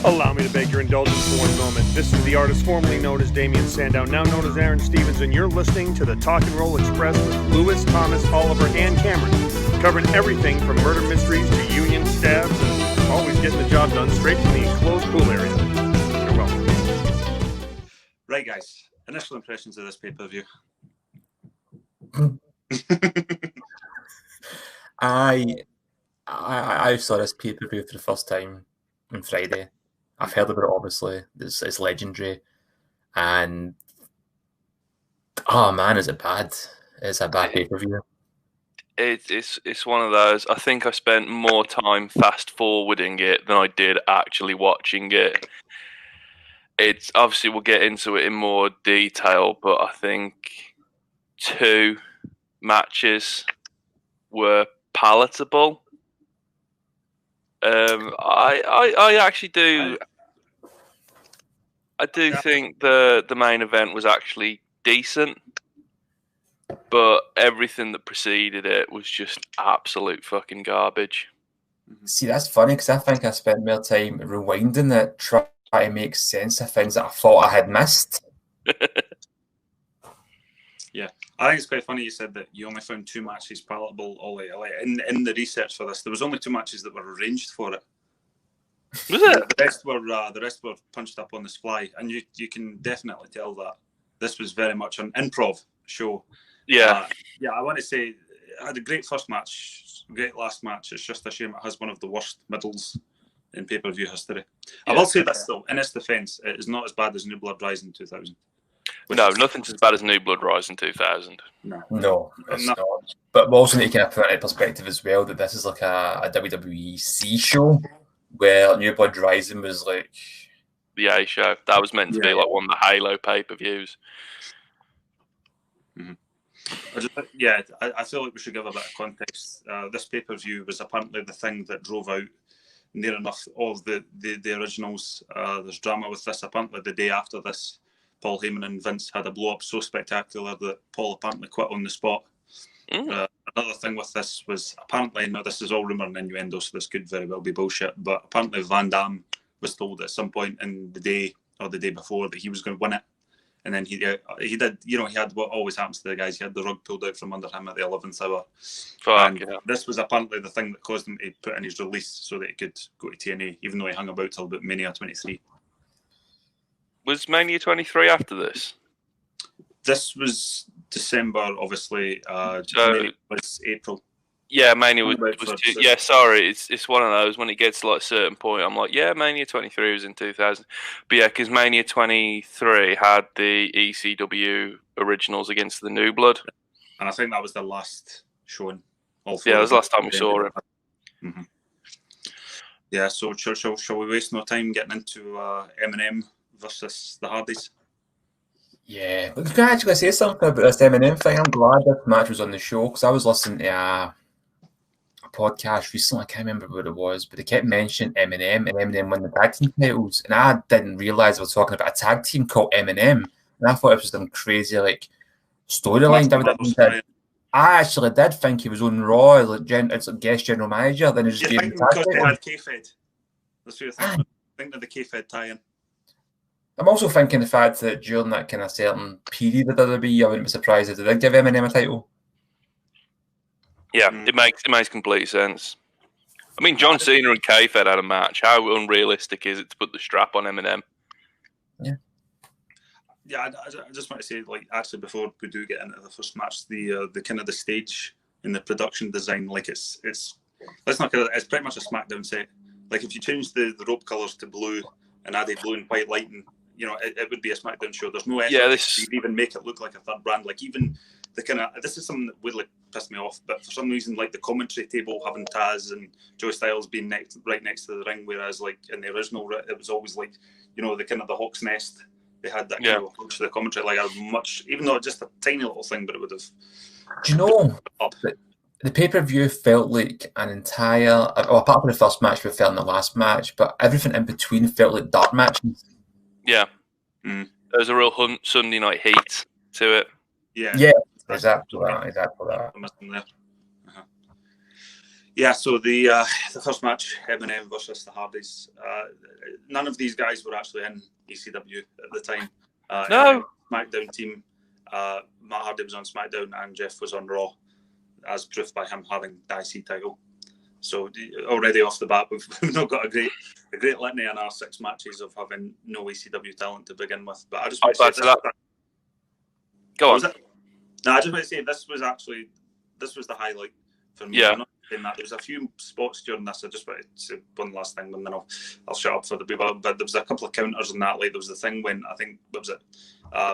Allow me to beg your indulgence for one moment. This is the artist formerly known as Damian Sandow, now known as Aaron Stevens, and you're listening to the Talk and Roll Express with Lewis, Thomas, Oliver, and Cameron, covering everything from murder mysteries to union stabs and always getting the job done straight from the enclosed pool area. You're welcome. Right, guys. Initial impressions of this pay-per-view. I saw this pay-per-view for the first time on Friday. I've heard about it, obviously. It's legendary. And, oh man, is it bad? It's a bad pay-per-view. It's one of those. I think I spent more time fast-forwarding it than I did actually watching it. It's obviously, we'll get into it in more detail, but I think 2 matches were palatable. I actually do. I do think the main event was actually decent, but everything that preceded it was just absolute fucking garbage. See, that's funny because I think I spent more time rewinding it, trying to make sense of things that I thought I had missed. Yeah, I think it's quite funny you said that you only found 2 matches palatable. Ollie, in the research for this, there was only 2 matches that were arranged for it. Was it? The rest were punched up on the fly, and you can definitely tell that this was very much an improv show. Yeah, I want to say it had a great first match, great last match. It's just a shame it has one of the worst middles in pay-per-view history. Yeah. I will say this though, in its defence, it is not as bad as New Blood Rising 2000. No, nothing's as bad as New Blood Rising 2000. No, it's not. But we also need to kind of put it in perspective as well that this is like a WWE C show where New Blood Rising was like the A show. That was meant to be like one of the Halo pay-per-views. Mm-hmm. I feel like we should give a bit of context. This pay-per-view was apparently the thing that drove out near enough all of the originals. There's drama with this. Apparently the day after this, Paul Heyman and Vince had a blow-up so spectacular that Paul apparently quit on the spot. Another thing with this was apparently, now this is all rumour and innuendo, so this could very well be bullshit, but apparently Van Damme was told at some point in the day or the day before that he was going to win it. And then he did, he had what always happens to the guys. He had the rug pulled out from under him at the 11th hour. This was apparently the thing that caused him to put in his release so that he could go to TNA, even though he hung about till about Mania 23. Was Mania 23 after this? This was December, obviously. Mania was April. Yeah, Mania was yeah, sorry. It's one of those, when it gets to like a certain point, I'm like, yeah, Mania 23 was in 2000. But yeah, because Mania 23 had the ECW originals against the New Blood. And I think that was the last showing. Yeah, that was the last time we saw him. Mm-hmm. Yeah, so shall we waste no time getting into Eminem versus the Hardys? Yeah, but can I actually say something about this Eminem thing? I'm glad this match was on the show because I was listening to a podcast recently. I can't remember what it was, but they kept mentioning Eminem and Eminem won the tag team titles, and I didn't realise they were talking about a tag team called Eminem, and I thought it was some crazy like storyline. I actually did think he was on Raw as a guest general manager. Then he just gave him because they had K-Fed. That's what you're thinking. I think that the K-Fed tie-in. I'm also thinking the fact that during that kind of certain period of WWE, I wouldn't be surprised if they did give Eminem a title. Yeah, it makes complete sense. I mean, John Cena and K-Fed had a match. How unrealistic is it to put the strap on Eminem? Yeah, I just want to say, like, actually, before we do get into the first match, the kind of the stage and the production design, like it's pretty much a SmackDown set. Like, if you change the rope colours to blue and added blue and white lighting, you know, it would be a SmackDown show. There's no effort to even make it look like a third brand. Like, even the kind of, this is something that would like piss me off, but for some reason, like the commentary table having Taz and Joey Styles being right next to the ring, whereas like in the original, it was always like, you know, the kind of the Hawk's Nest. They had that kind of approach to the commentary, like even though just a tiny little thing, but it would have. Do you know? The pay-per-view felt like an entire, apart from the first match, we felt in the last match, but everything in between felt like dark matches. Yeah. There was a real Sunday night heat to it. Yeah. Yeah, exactly that. Yeah, so the first match, Eminem versus the Hardys. None of these guys were actually in ECW at the time. No. SmackDown team. Matt Hardy was on SmackDown and Jeff was on Raw, as proof by him having the IC title. So already off the bat, we've not got a great litany in our 6 matches of having no ECW talent to begin with. But I just want to say that. Go on. No, I just want to say this was the highlight for me. Yeah. I'm not saying that. There was a few spots during this. I just wanted to say one last thing, and then I'll shut up for the people. But there was a couple of counters in that. Like there was the thing when I think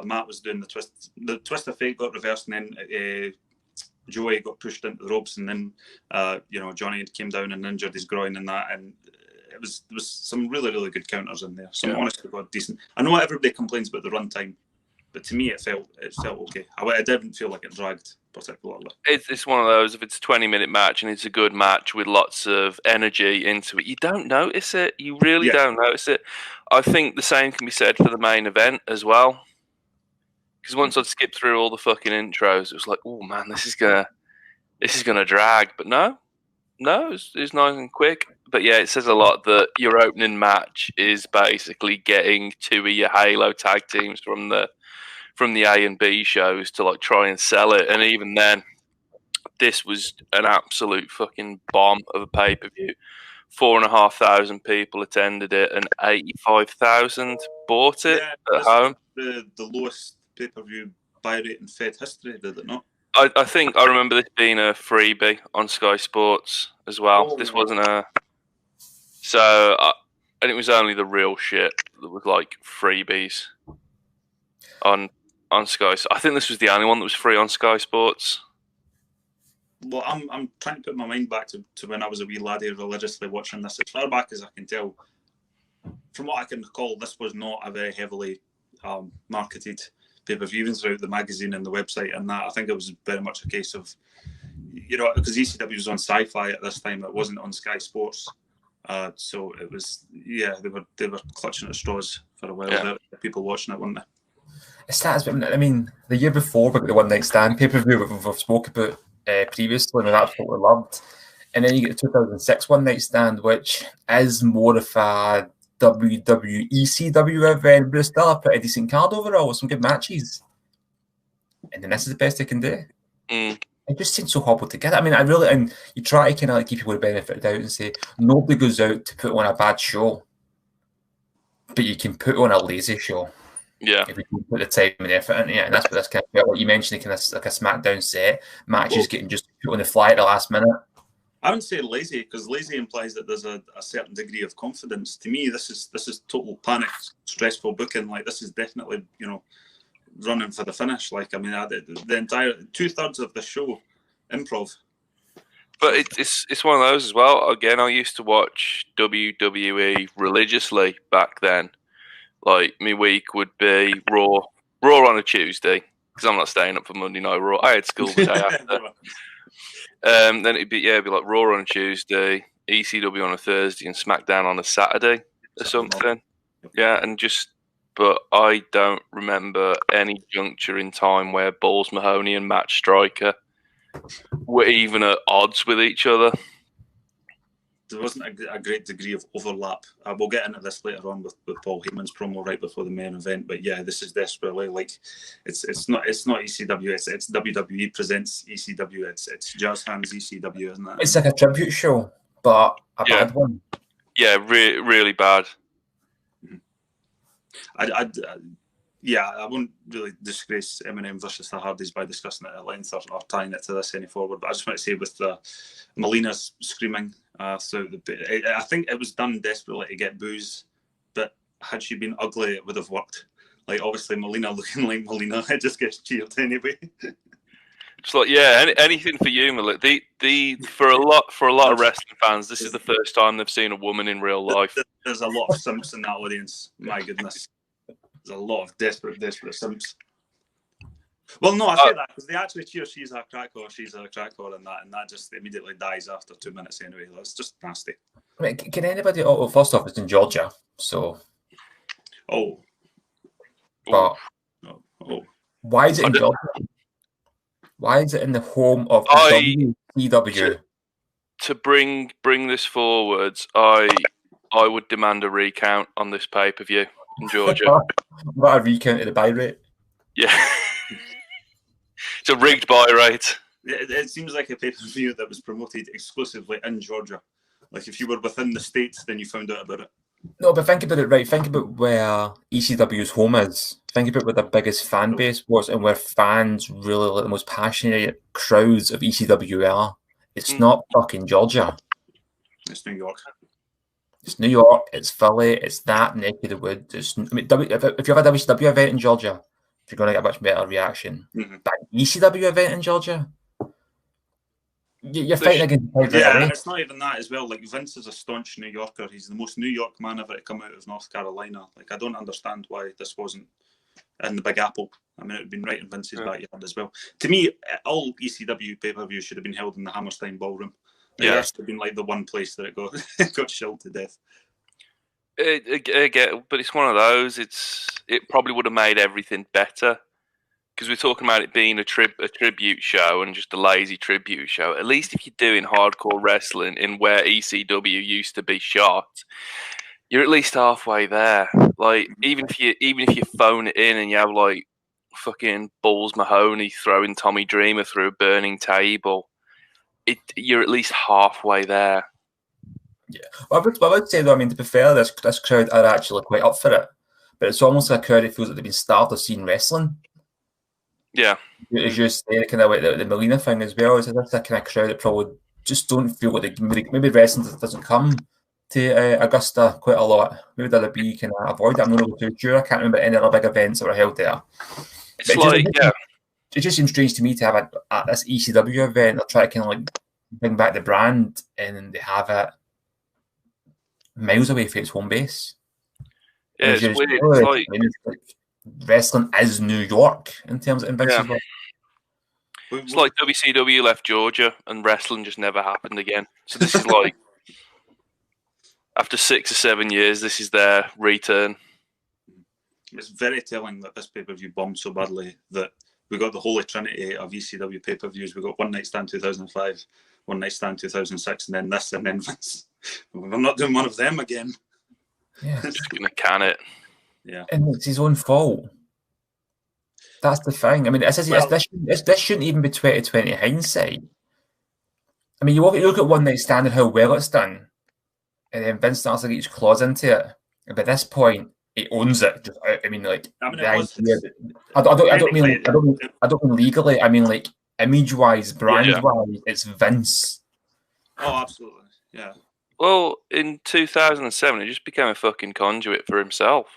Matt was doing the twist of fate got reversed, and then Joey got pushed into the ropes, and then Johnny came down and injured his groin and that, and there was some really, really good counters in there. Some honest to God decent. I know everybody complains about the runtime, but to me it felt okay. I didn't feel like it dragged particularly. It's one of those, if it's a 20-minute match and it's a good match with lots of energy into it, you don't notice it. You really don't notice it. I think the same can be said for the main event as well. Because once I'd skipped through all the fucking intros, it was like, oh man, this is gonna drag. But no, it's nice and quick. But yeah, it says a lot that your opening match is basically getting 2 of your Halo tag teams from the A and B shows to like try and sell it. And even then, this was an absolute fucking bomb of a pay-per-view. 4,500 people attended it and 85,000 bought it at home. The lowest pay-per-view buy rate in Fed history, did it not? I think I remember this being a freebie on Sky Sports as well. This wasn't and it was only the real shit that was like freebies on Sky. I think this was the only one that was free on Sky Sports. Well, I'm trying to put my mind back to when I was a wee laddie religiously watching this. As far back as I can tell, from what I can recall, this was not a very heavily marketed pay-per-view, even throughout the magazine and the website and that. I think it was very much a case of, because ECW was on Sci-Fi at this time, it wasn't on Sky Sports. So it was, they were clutching at straws for a while. Yeah. People watching it, weren't they? I mean, the year before, we got the One Night Stand pay-per-view we've spoke about previously, and we absolutely loved. And then you get the 2006 One Night Stand, which is more of a WWE ECW event, but it's still a pretty decent card overall with some good matches. And then this is the best they can do. It just seems so hobbled together. I mean, and you try to kind of give people the benefit of the doubt and say nobody goes out to put on a bad show, but you can put on a lazy show. Yeah, if you can put the time and effort into it, and that's what this kind of, like you mentioned, kind of like a SmackDown set matches getting just put on the fly at the last minute. I wouldn't say lazy, because lazy implies that there's a certain degree of confidence. To me, this is total panic, stressful booking. Like this is definitely running for the finish. Like I mean, the entire 2/3 of the show improv. But it's one of those as well. Again, I used to watch WWE religiously back then. Like my week would be Raw on a Tuesday because I'm not staying up for Monday Night Raw. I had school the day after. Then it'd be like Raw on a Tuesday, ECW on a Thursday, and SmackDown on a Saturday or something. Yeah, but I don't remember any juncture in time where Balls Mahoney and Matt Striker were even at odds with each other. There wasn't a great degree of overlap. We'll get into this later on with Paul Heyman's promo right before the main event. But yeah, this is desperately like it's not ECW. It's WWE presents ECW. It's Jazz Hands ECW, isn't it? It's like a tribute show, but a bad one. Yeah, really bad. I won't really disgrace Eminem versus the Hardys by discussing it at length or tying it to this any forward. But I just want to say with Melina's screaming throughout I think it was done desperately to get boos, but had she been ugly, it would have worked. Like obviously Melina looking like Melina, it just gets cheered anyway. It's like anything for you, Melina. For a lot of wrestling fans, this is the first time they've seen a woman in real life. There's a lot of simps in that audience. My goodness. There's a lot of desperate simps. Well, no, I say that because they actually cheer she's a crack whore, and that just immediately dies after 2 minutes anyway. That's just nasty. I mean, can anybody? Oh, first off, it's in Georgia, so. Oh. But. Oh. Why is it in Georgia? Why is it in the home of WCW? to bring this forwards, I would demand a recount on this pay-per-view in Georgia. What a recount of the buy rate. Yeah. It's a rigged buy rate. It seems like a pay-per-view that was promoted exclusively in Georgia. Like if you were within the States, then you found out about it. No, but think about it, right? Think about where ECW's home is. Think about where the biggest fan base was and where fans really, like, the most passionate crowds of ECW are. It's not fucking Georgia. It's New York. It's New York, it's Philly, it's that neck of the woods. If you have a WCW event in Georgia, you're going to get a much better reaction. But an ECW event in Georgia, you're fighting against the crowd right away. It's not even that as well. Like Vince is a staunch New Yorker. He's the most New York man ever to come out of North Carolina. Like I don't understand why this wasn't in the Big Apple. I mean, it would have been right in Vince's backyard as well. To me, all ECW pay-per-views should have been held in the Hammerstein Ballroom. It has to have been like the one place that it got shelled to death. But it's one of those. It probably would have made everything better. Because we're talking about it being a tribute show and just a lazy tribute show. At least if you're doing hardcore wrestling in where ECW used to be shot, you're at least halfway there. Like even if you phone it in and you have like fucking Balls Mahoney throwing Tommy Dreamer through a burning table, you're at least halfway there. Yeah, well, I would say though. I mean, to be fair, this crowd are actually quite up for it, but it's almost like a crowd that feels like they've been starved of seeing wrestling. Yeah, it's just kind of like the Melina thing as well. It's that kind of crowd that probably just don't feel like maybe wrestling doesn't come to Augusta quite a lot. Maybe that'll be kind of avoid it. I'm not really too sure. I can't remember any other big events that were held there. It just seems strange to me to have this ECW event. They'll try to kind of like bring back the brand, and then they have it miles away from its home base. Yeah, it's weird. It's like wrestling is New York in terms of inventions. Yeah. It's like WCW left Georgia and wrestling just never happened again. So this is like after 6 or 7 years, this is their return. It's very telling that this pay-per-view bombed so badly that we got the holy trinity of ECW pay-per-views. We got One Night Stand 2005, One Night Stand 2006, and then this, and then Vince. I'm not doing one of them again. Yeah, just gonna can it. Yeah, and it's his own fault. That's the thing. I mean, this shouldn't even be 2020 hindsight. I mean, you look at One Night Stand and how well it's done, and then Vince starts to get his claws into it. And by this point, he owns it. I mean, like I don't mean legally. I mean, like image-wise, brand-wise, it's Vince. Oh, absolutely, yeah. Well, in 2007, he just became a fucking conduit for himself.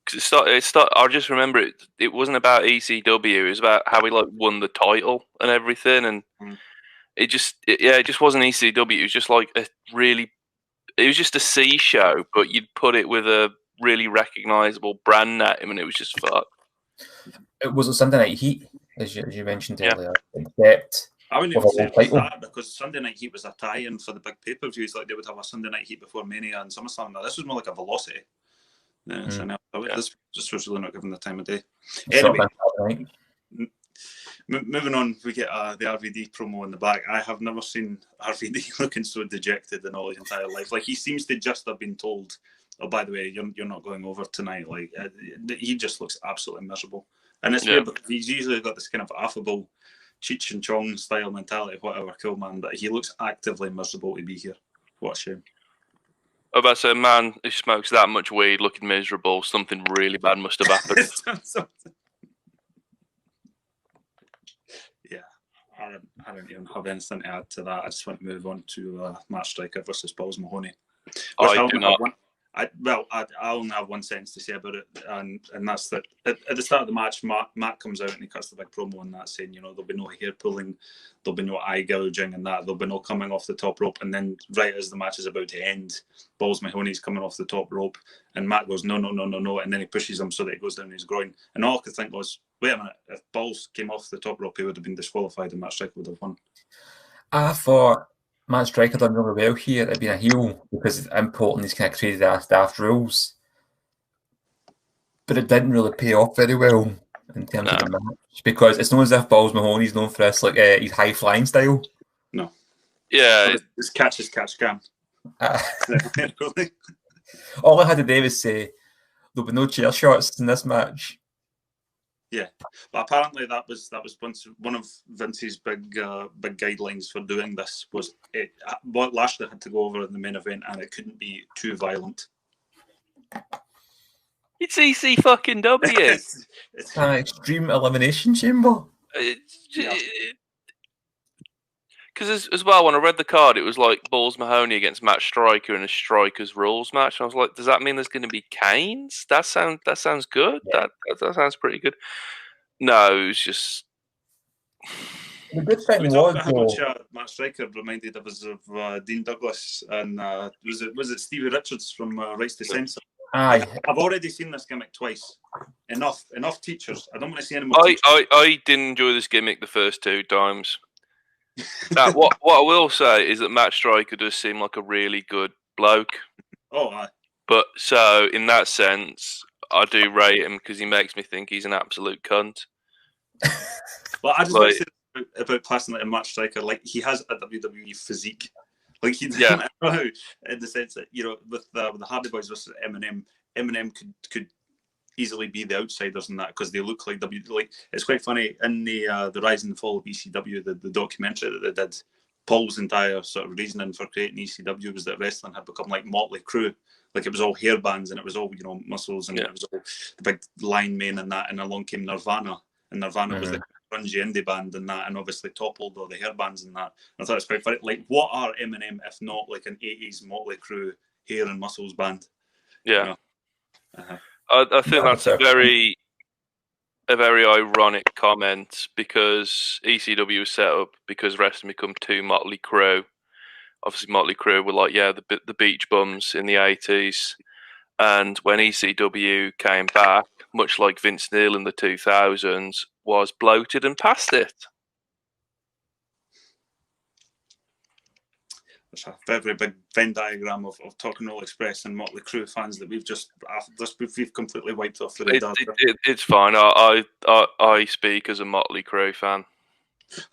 Because I just remember it wasn't about ECW. It was about how he like won the title and everything, and it just wasn't ECW. It was just like it was just a C show, but you'd put it with a really recognizable brand name, and it was just fucked. It was a Sunday Night Heat, as you mentioned earlier, except. I wouldn't even say it was that, because Sunday Night Heat was a tie-in for the big pay-per-views. Like they would have a Sunday Night Heat before Mania and SummerSlam. Now this was more like a Velocity. So this was really not given the time of day. Anyway, moving on, we get the RVD promo in the back. I have never seen RVD looking so dejected in all his entire life. Like he seems to just have been told, "Oh, by the way, you're not going over tonight." Like he just looks absolutely miserable, and it's weird because he's usually got this kind of affable Cheech and Chong style mentality, whatever, cool man, but he looks actively miserable to be here. What a shame. I was about to say, man who smokes that much weed looking miserable, something really bad must have happened. Yeah, I don't even have anything to add to that. I just want to move on to Matt Striker versus Balls Mahoney. I do not. I only have one sentence to say about it, and that's that at the start of the match, Matt comes out and he cuts the big promo on that, saying, you know, there'll be no hair pulling, there'll be no eye gouging, and that there'll be no coming off the top rope. And then right as the match is about to end, Balls Mahoney's coming off the top rope, and Matt goes no, and then he pushes him so that it goes down his groin. And all I could think was, wait a minute, if Balls came off the top rope, he would have been disqualified, and Matt Striker would have won. I thought Matt Striker done really well here at being a heel because it's importing these kind of crazy ass daft rules. But it didn't really pay off very well in terms of the match because it's not as if Balls Mahoney's known for this, like his high flying style. No. Yeah, It's catch can. All I had to do was say there'll be no chair shots in this match. Yeah, but apparently that was one of Vince's big guidelines for doing this was what Lashley had to go over in the main event, and it couldn't be too violent. it's ECW. It's an extreme elimination chamber. Because as well, when I read the card, it was like Balls Mahoney against Matt Striker in a Strikers Rules match. And I was like, does that mean there's going to be canes? That sounds good. Yeah. That sounds pretty good. No, it was just. The good thing We talked was, about how much Matt Striker reminded us of Dean Douglas and was it Stevie Richards from Rights to Censor? aye, I've already seen this gimmick twice. Enough teachers. I don't want to see any more. I didn't enjoy this gimmick the first 2 times. Now, what I will say is that Matt Striker does seem like a really good bloke. Oh, aye. But so in that sense, I do rate him because he makes me think he's an absolute cunt. Well, I just want to say about classing it in Matt Striker, like he has a WWE physique. Like in the sense that, you know, with the Hardy Boys versus Eminem could easily be the outsiders in that because they look like it's quite funny in the Rise and Fall of ECW, the documentary that they did. Paul's entire sort of reasoning for creating ECW was that wrestling had become like Motley Crue. Like it was all hair bands and it was all, you know, muscles and it was all the big linemen and that, and along came Nirvana, and Nirvana was the grungy indie band and that, and obviously toppled all the hair bands and that. And I thought it was quite funny. Like, what are Eminem if not like an 80s Motley Crue hair and muscles band? Yeah. You know? I think that's a very ironic comment because ECW was set up because wrestling become too Motley Crue. Obviously, Motley Crue were like, the Beach Bums in the 80s. And when ECW came back, much like Vince Neil in the 2000s, was bloated and past it. There's a very big Venn diagram of Talking Roll Express and Motley Crue fans that we've completely wiped off the radar. It's fine. I speak as a Motley Crue fan.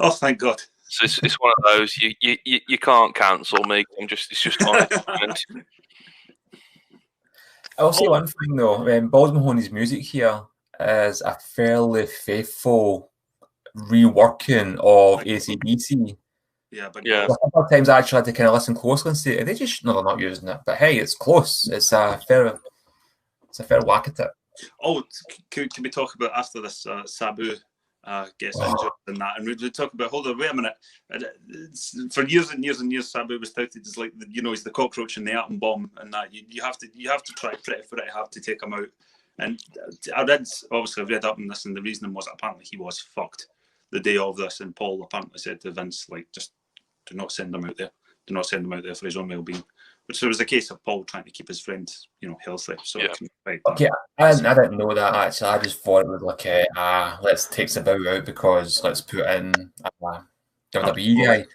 Oh, thank God. So it's one of those you can't cancel me. It's just honest. I'll say one thing though. Balls Mahoney's music here is a fairly faithful reworking of AC/DC. Yeah, but A couple of times I actually had to kind of listen closely and say, are they just they're not using it? But hey, it's close. It's a fair whack at it. Oh, can we talk about after this Sabu gets injured and that, and we talk about, hold on, wait a minute. For years and years and years, Sabu was touted as like, you know, he's the cockroach in the atom bomb, and that you have to try pretty for it hard to take him out. And I did obviously read up on this, and the reasoning was apparently he was fucked the day of this, and Paul apparently said to Vince, like, just do not send him out there. Do not send him out there for his own well-being. Which was the case of Paul trying to keep his friend, you know, healthy. So okay, I didn't know that actually. I just thought it was like, let's take Sabu out because let's put in a WWE guy.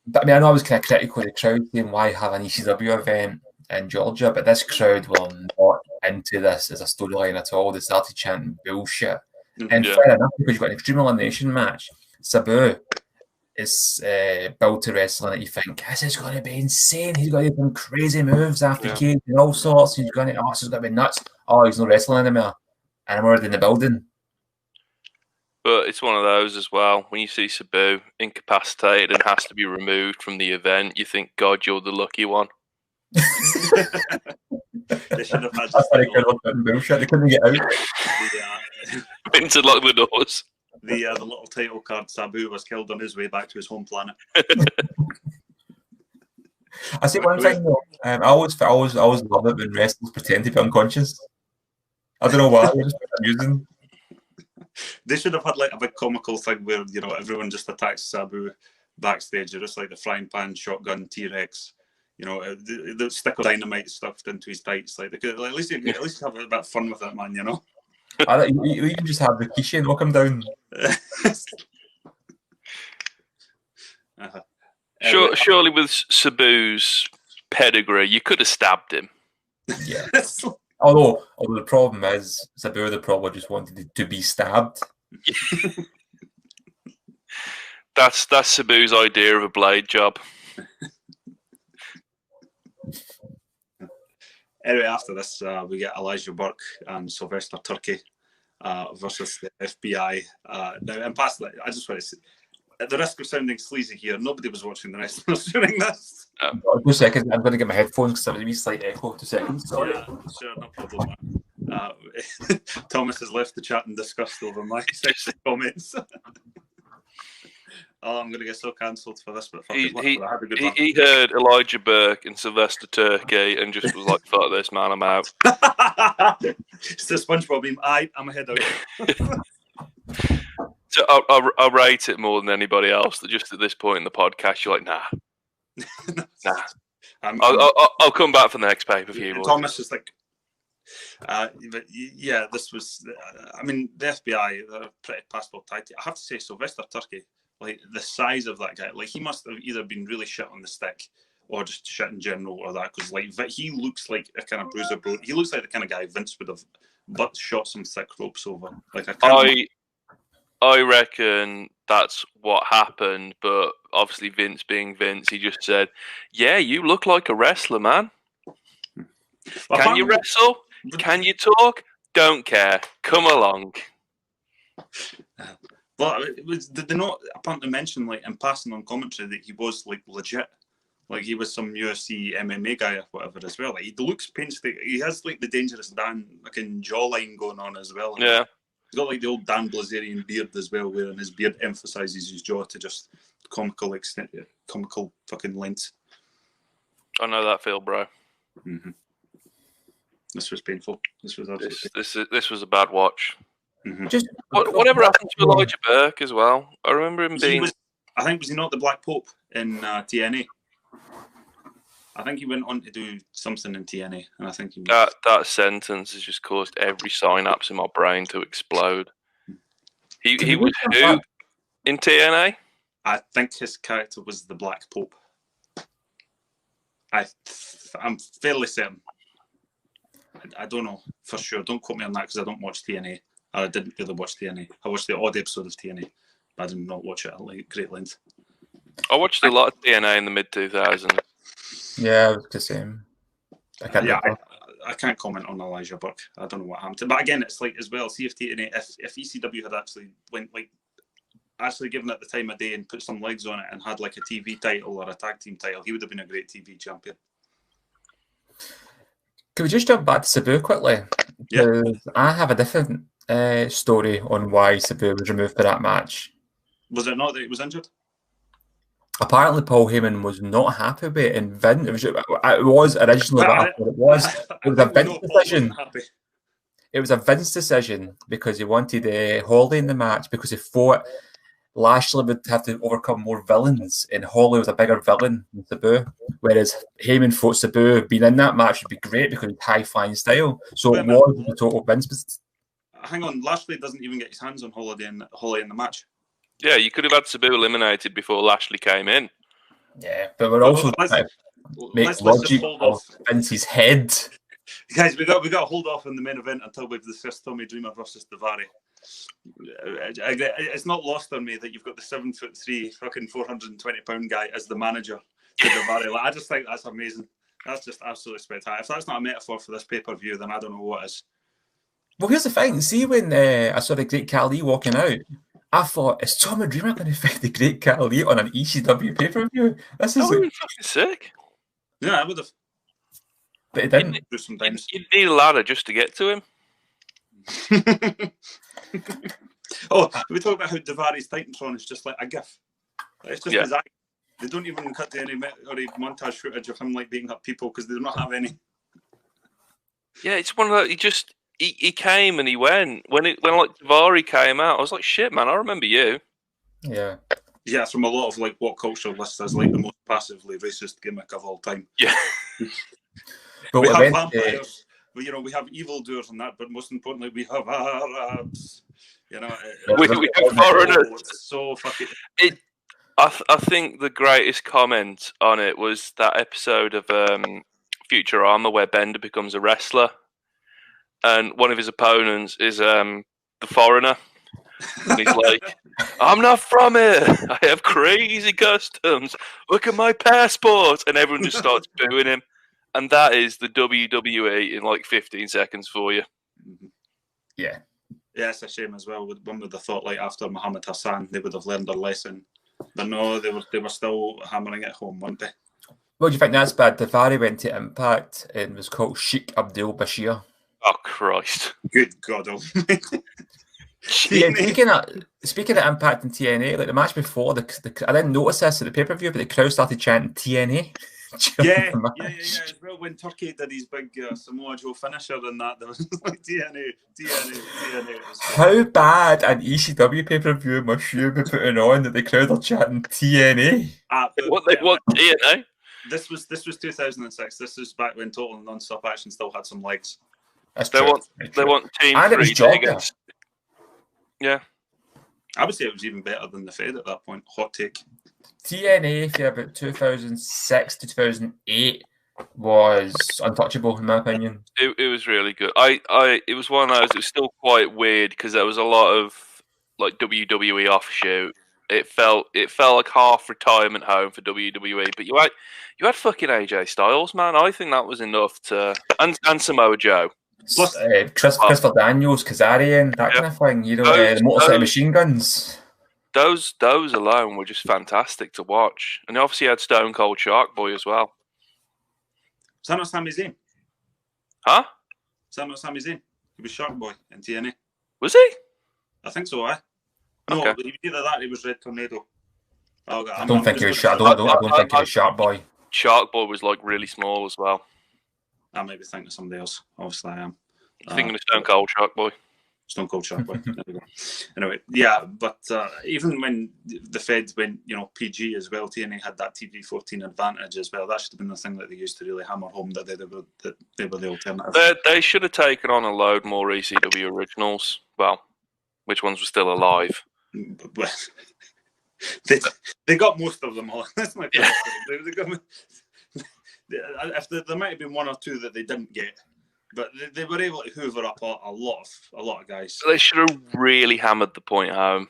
But I mean, I know I was kind of critical of the crowd saying why have an ECW event in Georgia, but this crowd were not into this as a storyline at all. They started chanting bullshit. And fair enough, because you've got an Extreme Elimination match. Sabu is built to wrestling that you think, this is going to be insane. He's going to do some crazy moves after Cage and all sorts. He's going to, this is going to be nuts. Oh, he's not wrestling anymore. And I'm already in the building. But it's one of those as well. When you see Sabu incapacitated and has to be removed from the event, you think, God, you're the lucky one. They should have had bullshit. They couldn't get out. Into lock the doors. The little title card, Sabu was killed on his way back to his home planet. I say one thing though. I always love it when wrestlers pretend to be unconscious. I don't know why. It's just amusing. They should have had like a big comical thing where, you know, everyone just attacks Sabu backstage. They're just like the frying pan, shotgun, T-Rex. You know, the stick of dynamite stuffed into his tights. Like they could, at least have a bit of fun with it, man. You know. You even just have Rikishi and knock him down. Surely with Sabu's pedigree, you could have stabbed him. Yeah. Although the problem is, Sabu the probably just wanted to be stabbed. That's Sabu's idea of a blade job. Anyway, after this, we get Elijah Burke and Sylvester Turkey versus the FBI. Now, and past that, I just want to say, at the risk of sounding sleazy here, nobody was watching the rest of us during this. 2 seconds. I'm going to get my headphones because there was a wee slight echo. 2 seconds. Sorry. Yeah, sure, no problem. Thomas has left the chat in disgust over my sexist comments. Oh, I'm going to get so cancelled for this, but fuck it, I had a good one. He heard Elijah Burke and Sylvester Turkey and just was like, fuck this, man, I'm out. It's the SpongeBob meme. I'm ahead of it. So I'll rate it more than anybody else. That just at this point in the podcast, you're like, nah. I'll come back for the next pay-per-view. Thomas is like, but yeah, this was. I mean, the FBI, they're pretty passable tight. I have to say, Sylvester Turkey, like the size of that guy, like he must have either been really shit on the stick or just shit in general, or that, because like he looks like a kind of bruiser bro. He looks like the kind of guy Vince would have butt shot some thick ropes over. Like I reckon that's what happened, but obviously Vince being Vince, he just said, "Yeah, you look like a wrestler, man. Can you wrestle? Can you talk? Don't care. Come along." Well, did they not apparently mention, like, in passing on commentary, that he was like legit, like he was some UFC MMA guy or whatever as well. Like he looks painstaking. He has like the Dangerous Dan fucking jawline going on as well. Yeah. He's got like the old Dan Blazerian beard as well, wherein his beard emphasises his jaw to just comical extent, comical fucking length. I know that feel, bro. Mm-hmm. This was painful. This was absolutely. This was a bad watch. Mm-hmm. Just whatever happened to Elijah Burke as well? I remember him being. I think was he not the Black Pope in TNA? I think he went on to do something in TNA, and I think he was... that sentence has just caused every synapse in my brain to explode. He was who in TNA? I think his character was the Black Pope. I'm fairly certain. I don't know for sure. Don't quote me on that because I don't watch TNA. I didn't really watch TNA. I watched the odd episode of TNA, but I did not watch it at great length. I watched a lot of TNA in the mid-2000s. Yeah, it was the same. I can't comment on Elijah Burke. I don't know what happened to him. But again, it's like as well, see if TNA, if ECW had actually given it the time of day and put some legs on it and had like a TV title or a tag team title, he would have been a great TV champion. Can we just jump back to Sabu quickly? Yeah. I have a different story on why Sabu was removed for that match. Was it not that he was injured? Apparently, Paul Heyman was not happy with it, and Vince. It was originally that. It was a Vince decision. It was a Vince decision because he wanted Holly in the match because he thought Lashley would have to overcome more villains, and Holly was a bigger villain than Sabu. Whereas Heyman thought Sabu being in that match would be great because of high flying style. So it was the total Vince. Hang on, Lashley doesn't even get his hands on Holly in the match. Yeah, you could have had Sabu eliminated before Lashley came in. Yeah, but we're also make logic of Vince's head. Guys, we got to hold off on the main event until we've discussed Tommy Dreamer versus Daivari. It's not lost on me that you've got the 7'3", fucking 420-pound guy as the manager to Daivari. Like, I just think that's amazing. That's just absolutely spectacular. If that's not a metaphor for this pay-per-view, then I don't know what is. Well, here's the thing. See, when I saw the Great Khali walking out, I thought, is Tommy Dreamer going to fight the Great Khali on an ECW pay-per-view? This is fucking sick. Yeah, I would have. But it didn't. You'd need a ladder just to get to him. Oh, we talk about how Daivari's Titantron is just like a gif. It's just his act. They don't even cut to any montage footage of him like beating up people because they do not have any. Yeah, it's one of the, he came and he went. When like Daivari came out, I was like, shit, man, I remember you. Yeah. Yeah, from a lot of like what culture lists as like the most passively racist gimmick of all time. Yeah. But we have vampires, we have evildoers and that, but most importantly, we have Arabs. You know, we have foreigners. It's so fucking. I think the greatest comment on it was that episode of Future Armor where Bender becomes a wrestler, and one of his opponents is the foreigner, And he's like, I'm not from here. I have crazy customs. Look at my passport. And everyone just starts booing him. And that is the WWE in like 15 seconds for you. Yeah. Yeah, it's a shame as well. One would have thought, like, after Muhammad Hassan, they would have learned their lesson. But no, they were still hammering it home, weren't they? Well, do you think that's bad? Davari went to Impact and was called Sheikh Abdul Bashir. Oh, Christ. Good God almighty. Yeah, speaking of Impact and TNA, like the match before, I didn't notice this at the pay-per-view, but the crowd started chanting TNA. Yeah. As well, when Turkey did his big Samoa Joe finisher and that, there was like TNA. How bad an ECW pay-per-view must you be putting on that the crowd are chanting TNA? What they want TNA? This was 2006. This is back when Total Non-Stop Action still had some legs. They want Team and it was 3D Georgia. against. Yeah. I would say it was even better than the Fed at that point. Hot take. TNA for about 2006 to 2008 was untouchable in my opinion. It was really good. It was one of those. It was still quite weird because there was a lot of like WWE offshoot. It felt like half retirement home for WWE. But you had fucking AJ Styles, man. I think that was enough to and Samoa Joe. Plus, Christopher Daniels, Kazarian, that kind of thing. You know, the motorcycle machine guns. Those alone were just fantastic to watch. And obviously you had Stone Cold Shark Boy as well. Is that not Sami Zayn? Huh? Is that not Sami Zayn? He was Shark Boy in TNA. Was he? I think so, No, okay. He was either that or he was Red Tornado. I don't think he was Shark. I don't think he was Shark Boy. Shark Boy was like really small as well. I might be thinking of somebody else. Obviously, I am. Thinking of Stone Cold Shark Boy. Stone Cold Shark Boy. There we go. Anyway, yeah, but even when the Fed went, PG as well, TNA had that TV-14 advantage as well. That should have been the thing that they used to really hammer home that they were the alternative. They should have taken on a load more ECW originals. Well, which ones were still alive? They got most of them all. That's my point. There might have been one or two that they didn't get, but they were able to hoover up a lot of guys. They should have really hammered the point home.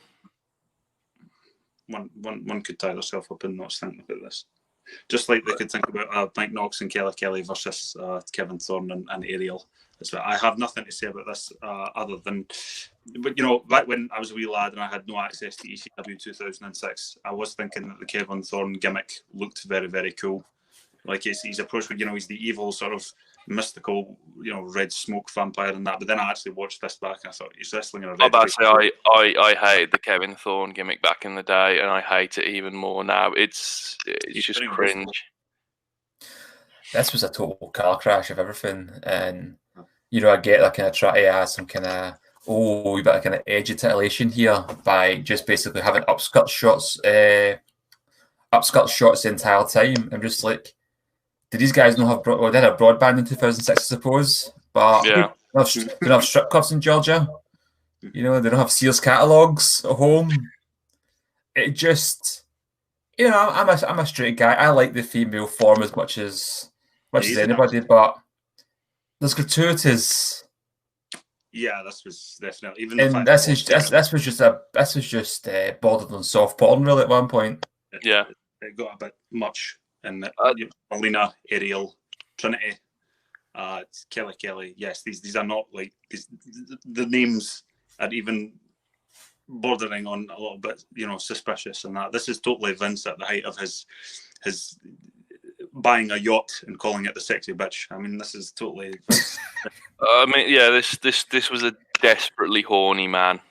One could tie themselves up and not think about this. Just like they could think about Mike Knox and Kelly versus Kevin Thorne and Ariel. I have nothing to say about this other than, but back when I was a wee lad and I had no access to ECW 2006, I was thinking that the Kevin Thorne gimmick looked very, very cool. Like his approach, he's the evil sort of mystical, red smoke vampire and that. But then I actually watched this back and I thought he's wrestling in a red. I'm about to say I hated the Kevin Thorne gimmick back in the day, and I hate it even more now. It's just cringe. This was a total car crash of everything, and I get that kind of try to add some kind of we got a kind of edgy titillation here by just basically having upskirt shots the entire time. I'm just like, did these guys not have they had a broadband in 2006, I suppose, but yeah, they don't have strip clubs in Georgia. They don't have Sears catalogs at home. It just, I'm a straight guy. I like the female form as much as anybody, but there's gratuitous. Yeah, this was definitely even. And this was just bordered on soft porn really at one point. Yeah, it got a bit much. And Alina, Ariel, Trinity, Kelly. Yes, these are not like the names are even bordering on a little bit, suspicious and that. This is totally Vince at the height of his buying a yacht and calling it the sexy bitch. I mean, this is totally. This was a desperately horny man.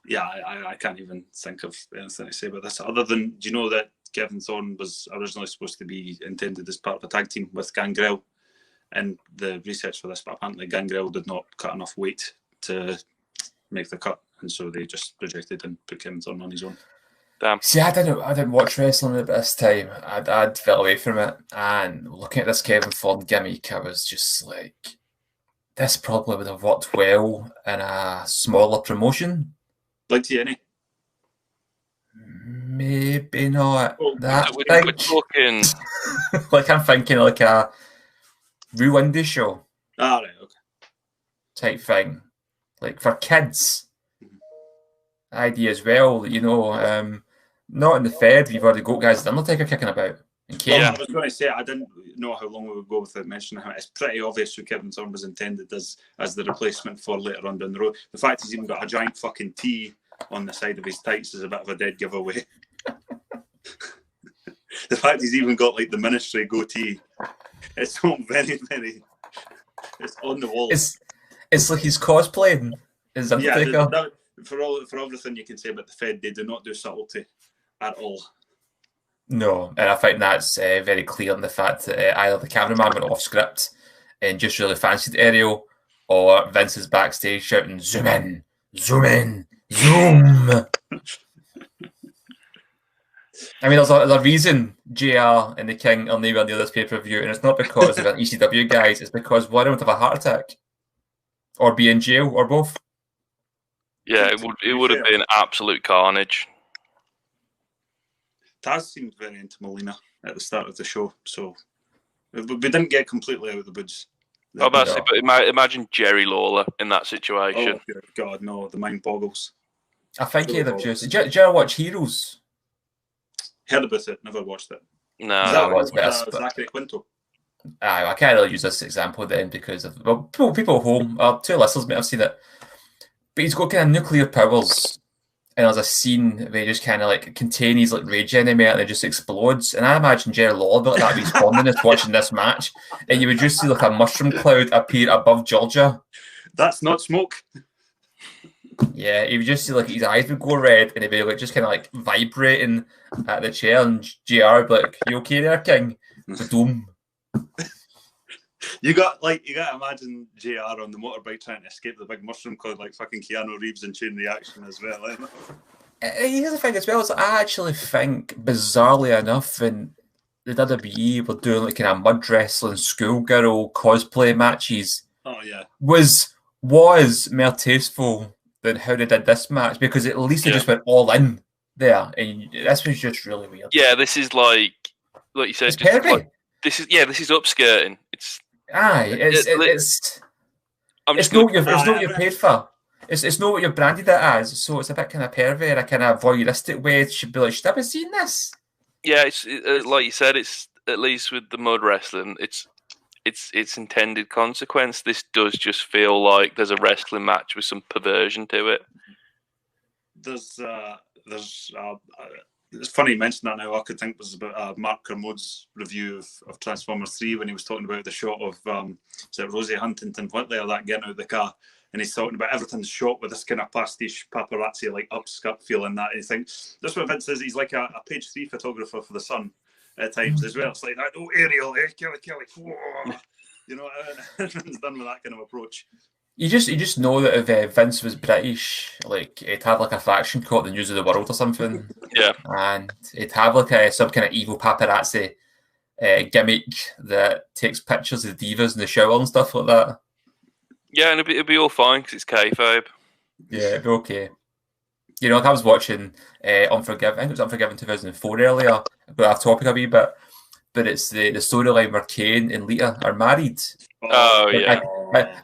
Yeah, I can't even think of anything to say about this other than, do you know that Kevin Thorne was originally supposed to be intended as part of a tag team with Gangrel? And the research for this, but apparently Gangrel did not cut enough weight to make the cut, and so they just rejected and put Kevin Thorne on his own. Damn. See, I didn't watch wrestling at this time. I'd fell away from it, and looking at this Kevin Thorne gimmick, I was just like, this probably would have worked well in a smaller promotion. Like TNA? Maybe not that we're big. talking... Like I'm thinking like a Real Indie show. Ah, right, okay. Type thing. like for kids. Idea as well, you know, not in the Fed. You've already got guys, the Undertaker kicking about. Yeah, I was going to say I didn't know how long we would go without mentioning him. It's pretty obvious who Kevin Thorne was intended as the replacement for later on down the road. The fact he's even got a giant fucking T on the side of his tights is a bit of a dead giveaway. The fact he's even got like the ministry goatee, it's all very, very. It's on the wall. It's like he's cosplaying as Undertaker. Yeah, for everything you can say about the Fed, they do not do subtlety at all. No, and I think that's very clear in the fact that either the cameraman went off script and just really fancied Ariel, or Vince is backstage shouting, "Zoom in, zoom in, zoom." I mean, there's a reason JR and the King are nowhere near this pay-per-view, and it's not because of an ECW guys, it's because one would have a heart attack, or be in jail, or both. Yeah, it would have been absolute carnage. Taz seemed very into Melina at the start of the show, so we didn't get completely out of the woods. But imagine Jerry Lawler in that situation. Oh, God, no, the mind boggles. I think he'd have just... Do you ever watch Heroes? Heard about it, never watched it. No. Is that Zachary Quinto? I can't really use this example then because of, well, people at home, two listeners might have seen it, but he's got kind of nuclear powers. And there's a scene where he just kind of like contain his like rage enemy and it just explodes. And I imagine Jerry Lawler like that responding is watching this match, and you would just see like a mushroom cloud appear above Georgia. That's not smoke. Yeah, he would just see like his eyes would go red, and he'd be like just kind of like vibrating at the chair, and JR would be like, "You okay there, King?" Boom. You got to imagine JR on the motorbike trying to escape the big mushroom cloud like fucking Keanu Reeves in Chain Reaction as well. Here's the thing as well, is I actually think, bizarrely enough, when the WWE were doing like kind of mud wrestling schoolgirl cosplay matches, was more tasteful than how they did this match, because at least they just went all in there, and this was just really weird. Yeah, this is like you said, it's just like, this is upskirting. It's not what you're paid for. It's not what you're branded it as. So it's a bit kind of pervert, a kind of voyeuristic way. It should be like, should I be seeing this? Yeah, it's like you said. It's at least with the mud wrestling. It's intended consequence. This does just feel like there's a wrestling match with some perversion to it. It's funny you mention that now. I could think it was about Mark Kermode's review of Transformers 3 when he was talking about the shot of Rosie Huntington Whitley or that getting out of the car, and he's talking about everything's shot with this kind of pastiche paparazzi like upskirt feeling that. And you think that's what Vince is. He's like a page 3 photographer for the Sun at times as well. It's like that. Oh, Ariel, Kelly, whoa. You know, everyone's done with that kind of approach. You just know that if Vince was British, like he'd have like a faction called the News of the World or something. Yeah, and he'd have like some kind of evil paparazzi gimmick that takes pictures of divas in the shower and stuff like that. Yeah, and it'd be all fine because it's kayfabe. Yeah, it'd be okay. You know, like I was watching Unforgiven. I think it was Unforgiven 2004 earlier. But off topic a wee bit, but it's the storyline where Kane and Lita are married. Oh yeah.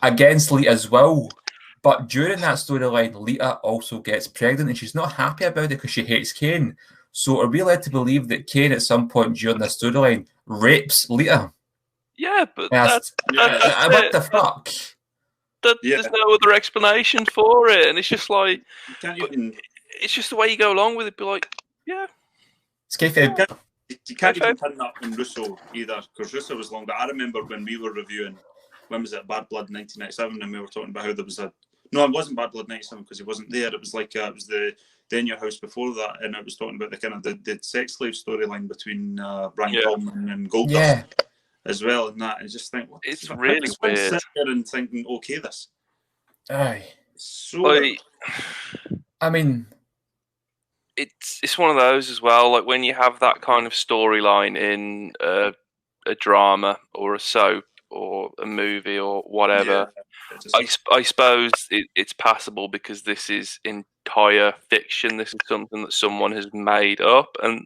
Against Lita's will. But during that storyline, Lita also gets pregnant, and she's not happy about it because she hates Kane. So are we led to believe that Kane at some point during the storyline rapes Lita? Yeah, but that's what the fuck? There's no other explanation for it, and it's just like it's just the way you go along with it. Be like, yeah, it's kayfabe. You can't even pin that on Russo either, because Russo was long. But I remember when we were reviewing, when was it, Bad Blood 1997, and we were talking about how there was it wasn't Bad Blood 97 because he wasn't there. It was like it was the Day in Your House before that, and it was talking about the kind of the sex slave storyline between Brian Coleman and Goldust as well, and that. And just think, it's really weird. Sit there and thinking, okay, this. Aye. So. I mean. It's one of those as well. Like when you have that kind of storyline in a drama or a soap or a movie or whatever, I suppose it's passable because this is entire fiction. This is something that someone has made up, and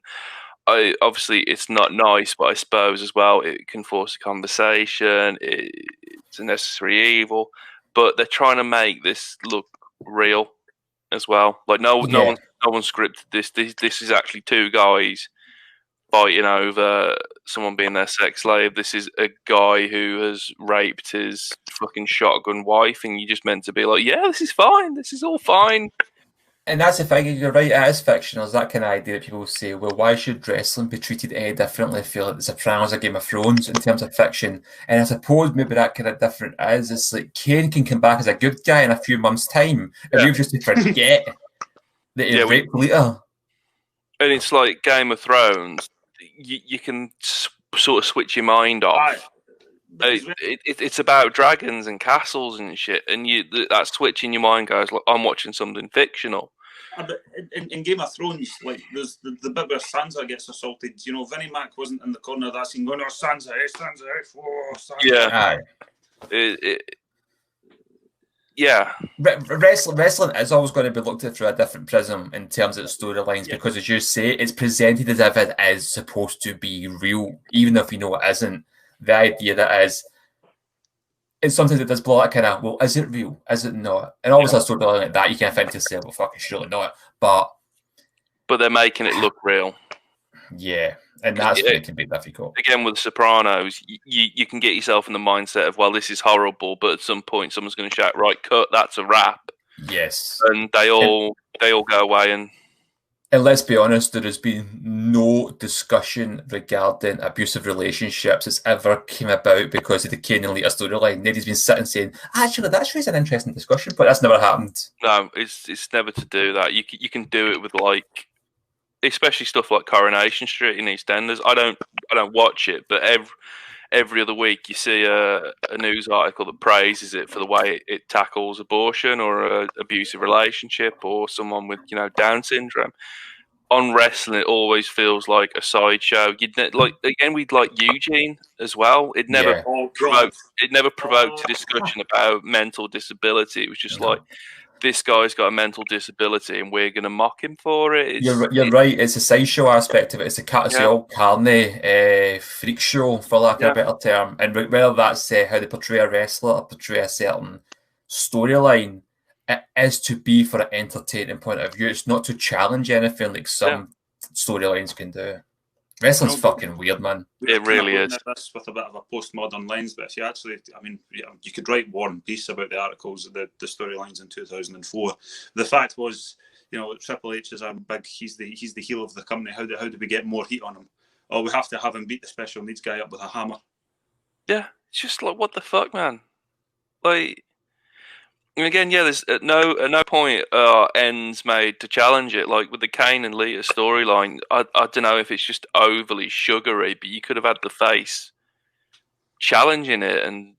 obviously it's not nice. But I suppose as well it can force a conversation. It's a necessary evil. But they're trying to make this look real as well. Like no Yeah. one scripted this. This is actually two guys fighting over someone being their sex slave. This is a guy who has raped his fucking shotgun wife, and you just meant to be like, yeah, this is fine. This is all fine. And that's the thing, you're right, it is fictional. There's that kind of idea that people say, well, why should wrestling be treated any differently? I feel like The Sopranos or Game of Thrones in terms of fiction. And I suppose maybe that kind of different is, it's like Kane can come back as a good guy in a few months' time. If you just to forget that he raped Lita. And it's like Game of Thrones. You can sort of switch your mind off. It's about dragons and castles and shit, and that switch in your mind goes like, I'm watching something fictional. But in Game of Thrones, like there's the bit where Sansa gets assaulted. You know, Vinnie Mac wasn't in the corner of that scene going, "Oh, Sansa, Sansa, oh, Sansa." Yeah, yeah. Wrestling is always going to be looked at through a different prism in terms of the storylines, because, as you say, it's presented as if it is supposed to be real, even if you know it isn't. The idea that it's something that does blow that kind of, well, is it real? Is it not? And obviously, a storyline like that, you can think to say, well, fuck, it's surely not. But they're making it look real. Yeah, and that's when it can be difficult. Again, with The Sopranos, you can get yourself in the mindset of, well, this is horrible, but at some point, someone's going to shout, right, cut, that's a wrap. Yes. And they all go away and... And let's be honest, there has been no discussion regarding abusive relationships that's ever came about because of the Kane and Lita storyline. Nobody's been sitting saying, actually, that's really an interesting discussion, but that's never happened. No, it's never to do that. You can do it with, like, especially stuff like Coronation Street in EastEnders. I don't watch it, but every other week you see a news article that praises it for the way it tackles abortion or an abusive relationship or someone with, Down syndrome. On wrestling, it always feels like a sideshow. We'd like Eugene as well. It never provoked a discussion about mental disability. It was just like, this guy's got a mental disability and we're going to mock him for it. You're right. It's a sideshow aspect of it. It's the old carny freak show, for lack of a better term. And whether that's how they portray a wrestler or portray a certain storyline, it is to be for an entertaining point of view. It's not to challenge anything like some storylines can do. Wrestling's fucking weird, man. It really is. This with a bit of a postmodern lens, but if you actually, you could write War and Peace about the articles, the storylines in 2004. The fact was, Triple H is our big. He's the heel of the company. How do we get more heat on him? Oh, we have to have him beat the special needs guy up with a hammer. Yeah, it's just like, what the fuck, man? Like. And again, there's at no point ends made to challenge it. Like with the Kane and Lita storyline, I don't know if it's just overly sugary, but you could have had the face challenging it and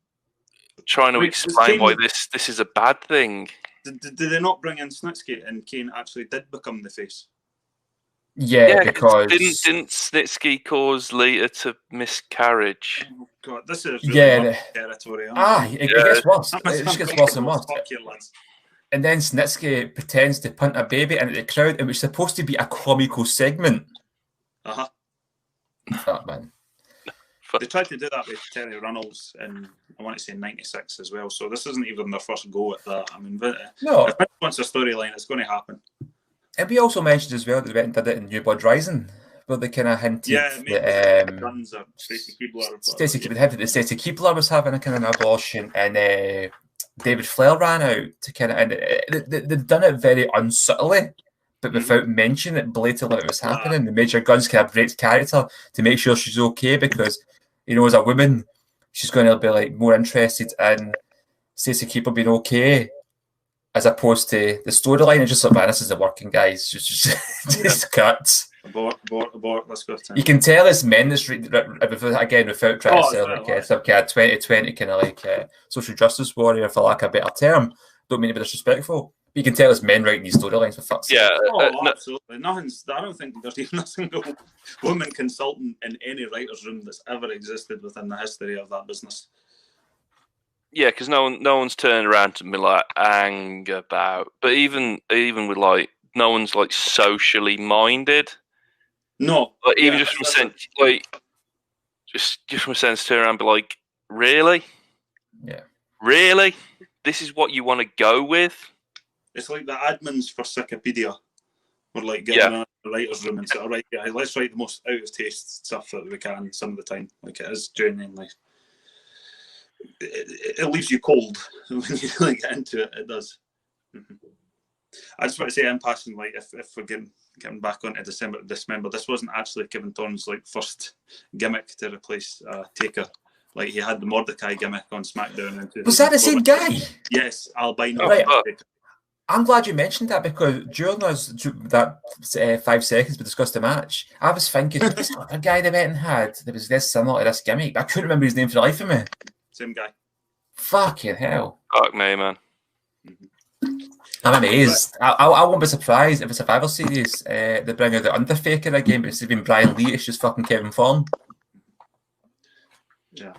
trying to explain why this is a bad thing. Did they not bring in Snitsky and Kane actually did become the face? Yeah, because didn't Snitsky cause Lita to miscarriage? Oh God, this is really territory. It gets worse. It just gets worse and worse. And then Snitsky pretends to punt a baby into the crowd, and it's supposed to be a comical segment. Fuck, man. They tried to do that with Terry Runnels in, I want to say, 96 as well. So this isn't even their first go at that. I mean, no. If it wants a storyline, it's going to happen. And we also mentioned as well that they went and did it in New Blood Rising, where they kind of hinted that Stacey Keibler. Stacey Keibler was having a kind of an abortion, and David Flair ran out to kind of, and they've done it very unsubtly, but without mentioning it blatantly it was happening. The Major Guns kind of breaks character to make sure she's okay, because as a woman, she's going to be like more interested in Stacey Keibler being okay, as opposed to the storyline. It's just like, man, this is the working guys. Just cut. Abort, let's go. You can tell it's men that's, again, without trying to sound like some kind of 2020 kind of like social justice warrior, for lack of a better term. Don't mean to be disrespectful. But you can tell it's men writing these storylines, for fuck's sake. Absolutely. I don't think there's even a single woman consultant in any writer's room that's ever existed within the history of that business. Yeah, because no one's turned around to me like ang about. But even with like, no one's like socially minded. No, like even just from a sense, like just from a sense, turn around and be like, really? Yeah, really? This is what you want to go with? it's like the admins for Wikipedia were like getting in the writer's room and said, all right, guys, let's write the most out of taste stuff that we can some of the time. Like, it is genuinely, it leaves you cold when you really get into it. It does. I just want to say in passing, like, if we're getting back onto Dismember, this wasn't actually Kevin Thorne's like first gimmick to replace Taker. Like, he had the Mordecai gimmick on SmackDown. Was that the same guy? Yes, albino. Right. I'm glad you mentioned that, because during that 5 seconds we discussed the match, I was thinking, who's the other guy they went and had that was this similar to this gimmick? I couldn't remember his name for the life of me. Same guy. Fucking hell. Fuck me, man. I'm amazed. I won't be surprised if it's a Survivor Series. They bring out the Undertaker again, but it's been Brian Lee. It's just fucking Kevin Thorne. Yeah.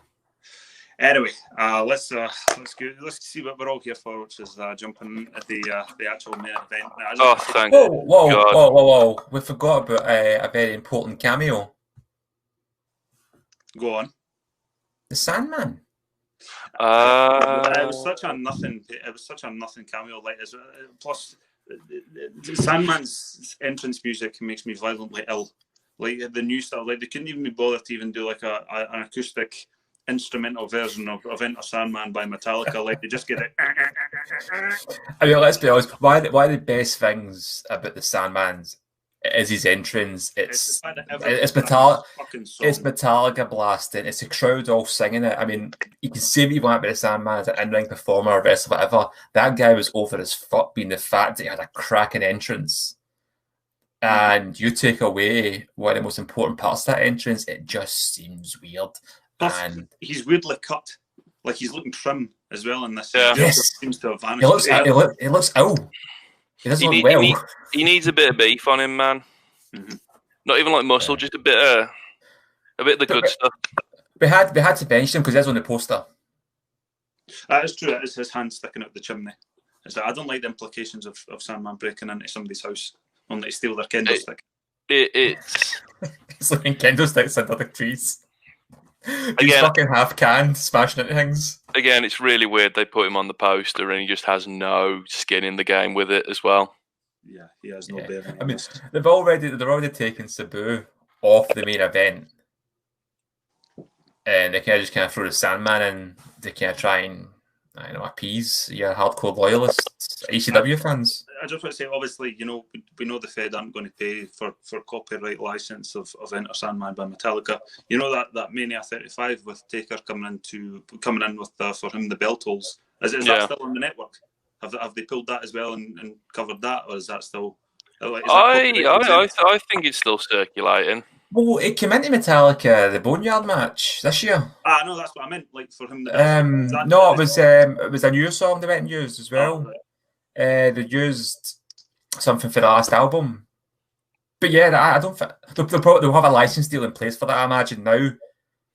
Anyway, let's see what we're all here for, which is jumping at the actual main event. Thank Whoa! We forgot about a very important cameo. Go on. The Sandman. It was such a nothing. It was such a nothing cameo. Like, plus, Sandman's entrance music makes me violently ill. Like, the new stuff, like, they couldn't even be bothered to even do like an acoustic instrumental version of Enter Sandman by Metallica. Like, they just get it. I mean, let's be honest. One of the best things about the Sandman's is his entrance. It's Metallica. It's Metallica blasting. It's a crowd all singing it. I mean, you can say what you want about the Sandman as an in-ring performer or wrestler, whatever. That guy was over his fuck, being the fact that he had a cracking entrance. And you take away one of the most important parts of that entrance, it just seems weird. And he's weirdly cut. Like, he's looking trim as well in this. Yeah. Yes. Seems to have vanished. It looks old. He doesn't look well. He needs a bit of beef on him, man. Not even like muscle, just a bit of the good stuff. We had to bench him because that's on the poster. That is true. It is his hand sticking out the chimney. I don't like the implications of Sandman breaking into somebody's house only to steal their kendo stick. It's like kendo sticks under the trees. He's fucking half canned, smashing into things. Again, it's really weird they put him on the poster and he just has no skin in the game with it as well. Yeah, he has no bearing. I mean, they're already taken Sabu off the main event, and they kind of throw the Sandman in. They kind of try and appease your hardcore loyalists, ECW fans. I just want to say, obviously, we know the Fed aren't going to pay for copyright license of Enter Sandman by Metallica. You know that Mania 35 with Taker coming in with for him the bell tolls. Is that still on the network? Have they pulled that as well and covered that, or is that still? I think it's still circulating. Well, it came into Metallica the Boneyard match this year. No, that's what I meant. Like, for him. It was a new song they went and used as well. Oh, right. They used something for the last album, but yeah, I don't think they'll have a license deal in place for that, I imagine, now,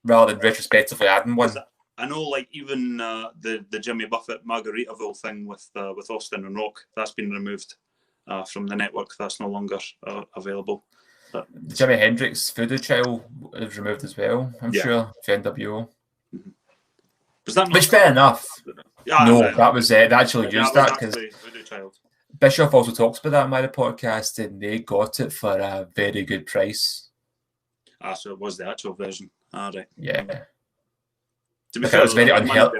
rather than retrospectively adding one. I know, like, even the Jimmy Buffett Margaritaville thing with Austin and Rock, that's been removed from the network. That's no longer available. But the Jimi Hendrix Voodoo Child was removed as well, I'm sure, for NWO. Was that which, fair enough. That was it. They actually used that because Bischoff also talks about that on my podcast, and they got it for a very good price. So it was the actual version. Right. Yeah. To be fair, it was very unhealthy.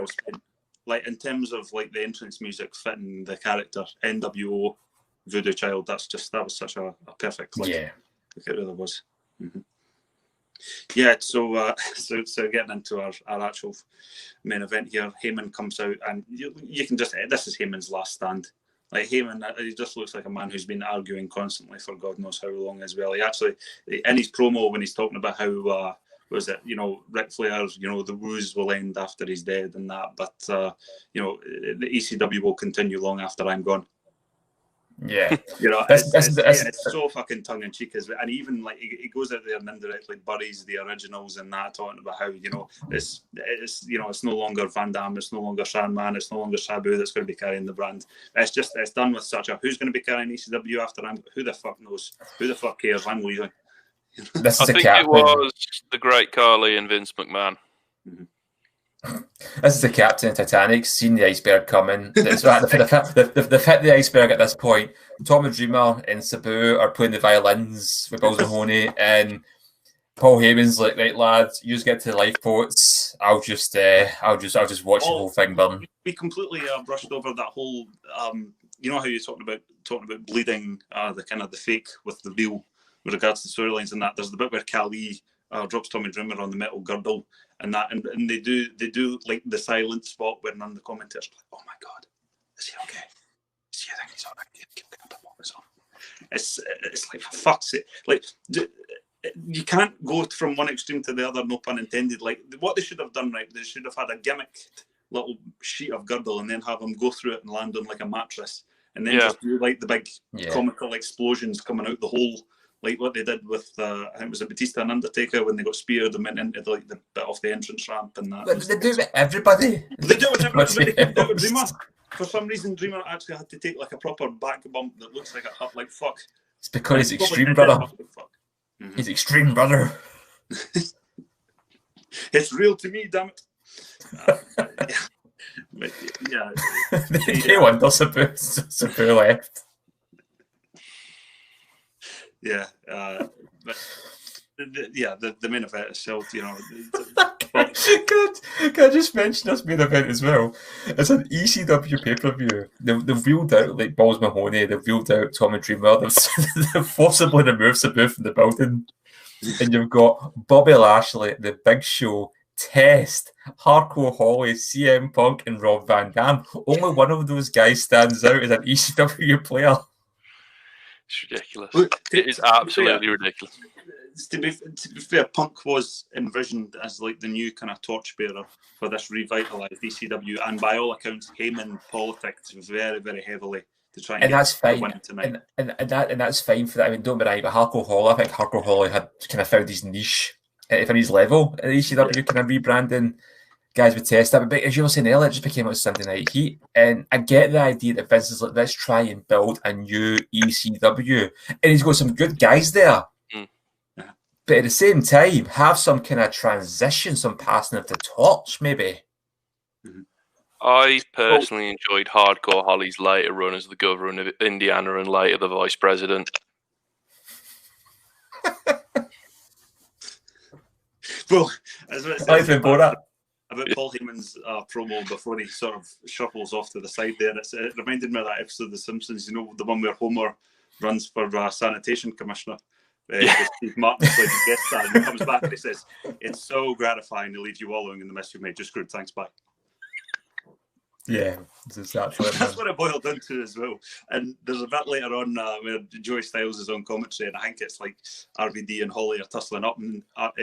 Like, in terms of like the entrance music fitting the character, NWO Voodoo Child, that was such a perfect click. Yeah. Like, it really was. Yeah, so getting into our actual main event here, Heyman comes out, and you can just, this is Heyman's last stand. Like, Heyman, he just looks like a man who's been arguing constantly for God knows how long as well. He actually, in his promo, when he's talking about how, Ric Flair, the woos will end after he's dead and that, but, the ECW will continue long after I'm gone. Yeah, it's so fucking tongue in cheek, and even like he goes out there and indirectly buries the originals and that, talking about how it's no longer Van Damme, it's no longer Sandman, it's no longer Sabu that's going to be carrying the brand. It's done with such a who's going to be carrying ECW after I'm. Who the fuck knows? Who the fuck cares? I'm leaving. I think it was the great Carly and Vince McMahon. This is the captain of Titanic, seen the iceberg coming. They've hit the iceberg at this point. Tommy Dreamer and Sabu are playing the violins with Balls Mahoney, and Paul Heyman's like, right, lads, you just get to the lifeboats. I'll just watch the whole thing burn. We completely brushed over that whole. You know how you're talking about bleeding, the fake with the real, with regards to storylines and that. There's the bit where Khali drops Tommy Dreamer on the metal girdle. And they do like the silent spot where none of the commentators are like, oh my god, is he okay? Is he think he's all right? Keep the bombers on. It's like, for fuck's sake, like you can't go from one extreme to the other, no pun intended. Like what they should have done, right? They should have had a gimmicked little sheet of girdle and then have them go through it and land on like a mattress, and then just do like the big comical explosions coming out the hole. Like what they did with, I think it was Batista and Undertaker when they got speared and went into the bit off the entrance ramp and that. But they do it with everybody. They do it with everybody. They do it with Dreamer. For some reason, Dreamer actually had to take like a proper back bump that looks like a like fuck. It's because he's extreme, brother. Mm-hmm. He's extreme, brother. It's real to me, damn it. No wonder Sabu left. Yeah, but the main event itself, you know. Can I just mention this main event as well? It's an ECW pay-per-view. They've wheeled out like Balls Mahoney, they've wheeled out Tommy Dreamer, they've forcibly removed Sabu from the building. And you've got Bobby Lashley, The Big Show, Test, Hardcore Holly, CM Punk, and Rob Van Dam. Only one of those guys stands out as an ECW player. It's ridiculous. It is absolutely ridiculous. To be fair, Punk was envisioned as like the new kind of torchbearer for this revitalised ECW, and by all accounts, Heyman politics very, very heavily to try and that's fine. Win tonight. And that's fine for that. I mean, don't be right, but Hardcore Holly, I think Hardcore Holly had kind of found his niche at his level at ECW, kind of rebranding guys would test that. But as you were saying earlier, it just became a Sunday Night Heat. And I get the idea that Vince is like, let's try and build a new ECW. And he's got some good guys there. Mm. Yeah. But at the same time, have some kind of transition, some passing of the torch, maybe. Mm-hmm. I personally enjoyed Hardcore Holly's later run as the governor of Indiana and later the vice president. Well, as I said, about Yeah. Paul Heyman's promo before he sort of shuffles off to the side there. It reminded me of that episode of The Simpsons, you know, the one where Homer runs for sanitation commissioner. Steve Martin plays a guest star and he comes back and he says, "It's so gratifying to leave you wallowing in the mess you made. Just screwed. Thanks, bye." Yeah, that's what it boiled down to as well. And there's a bit later on where Joey Styles is on commentary, and I think it's like RVD and Holly are tussling up, and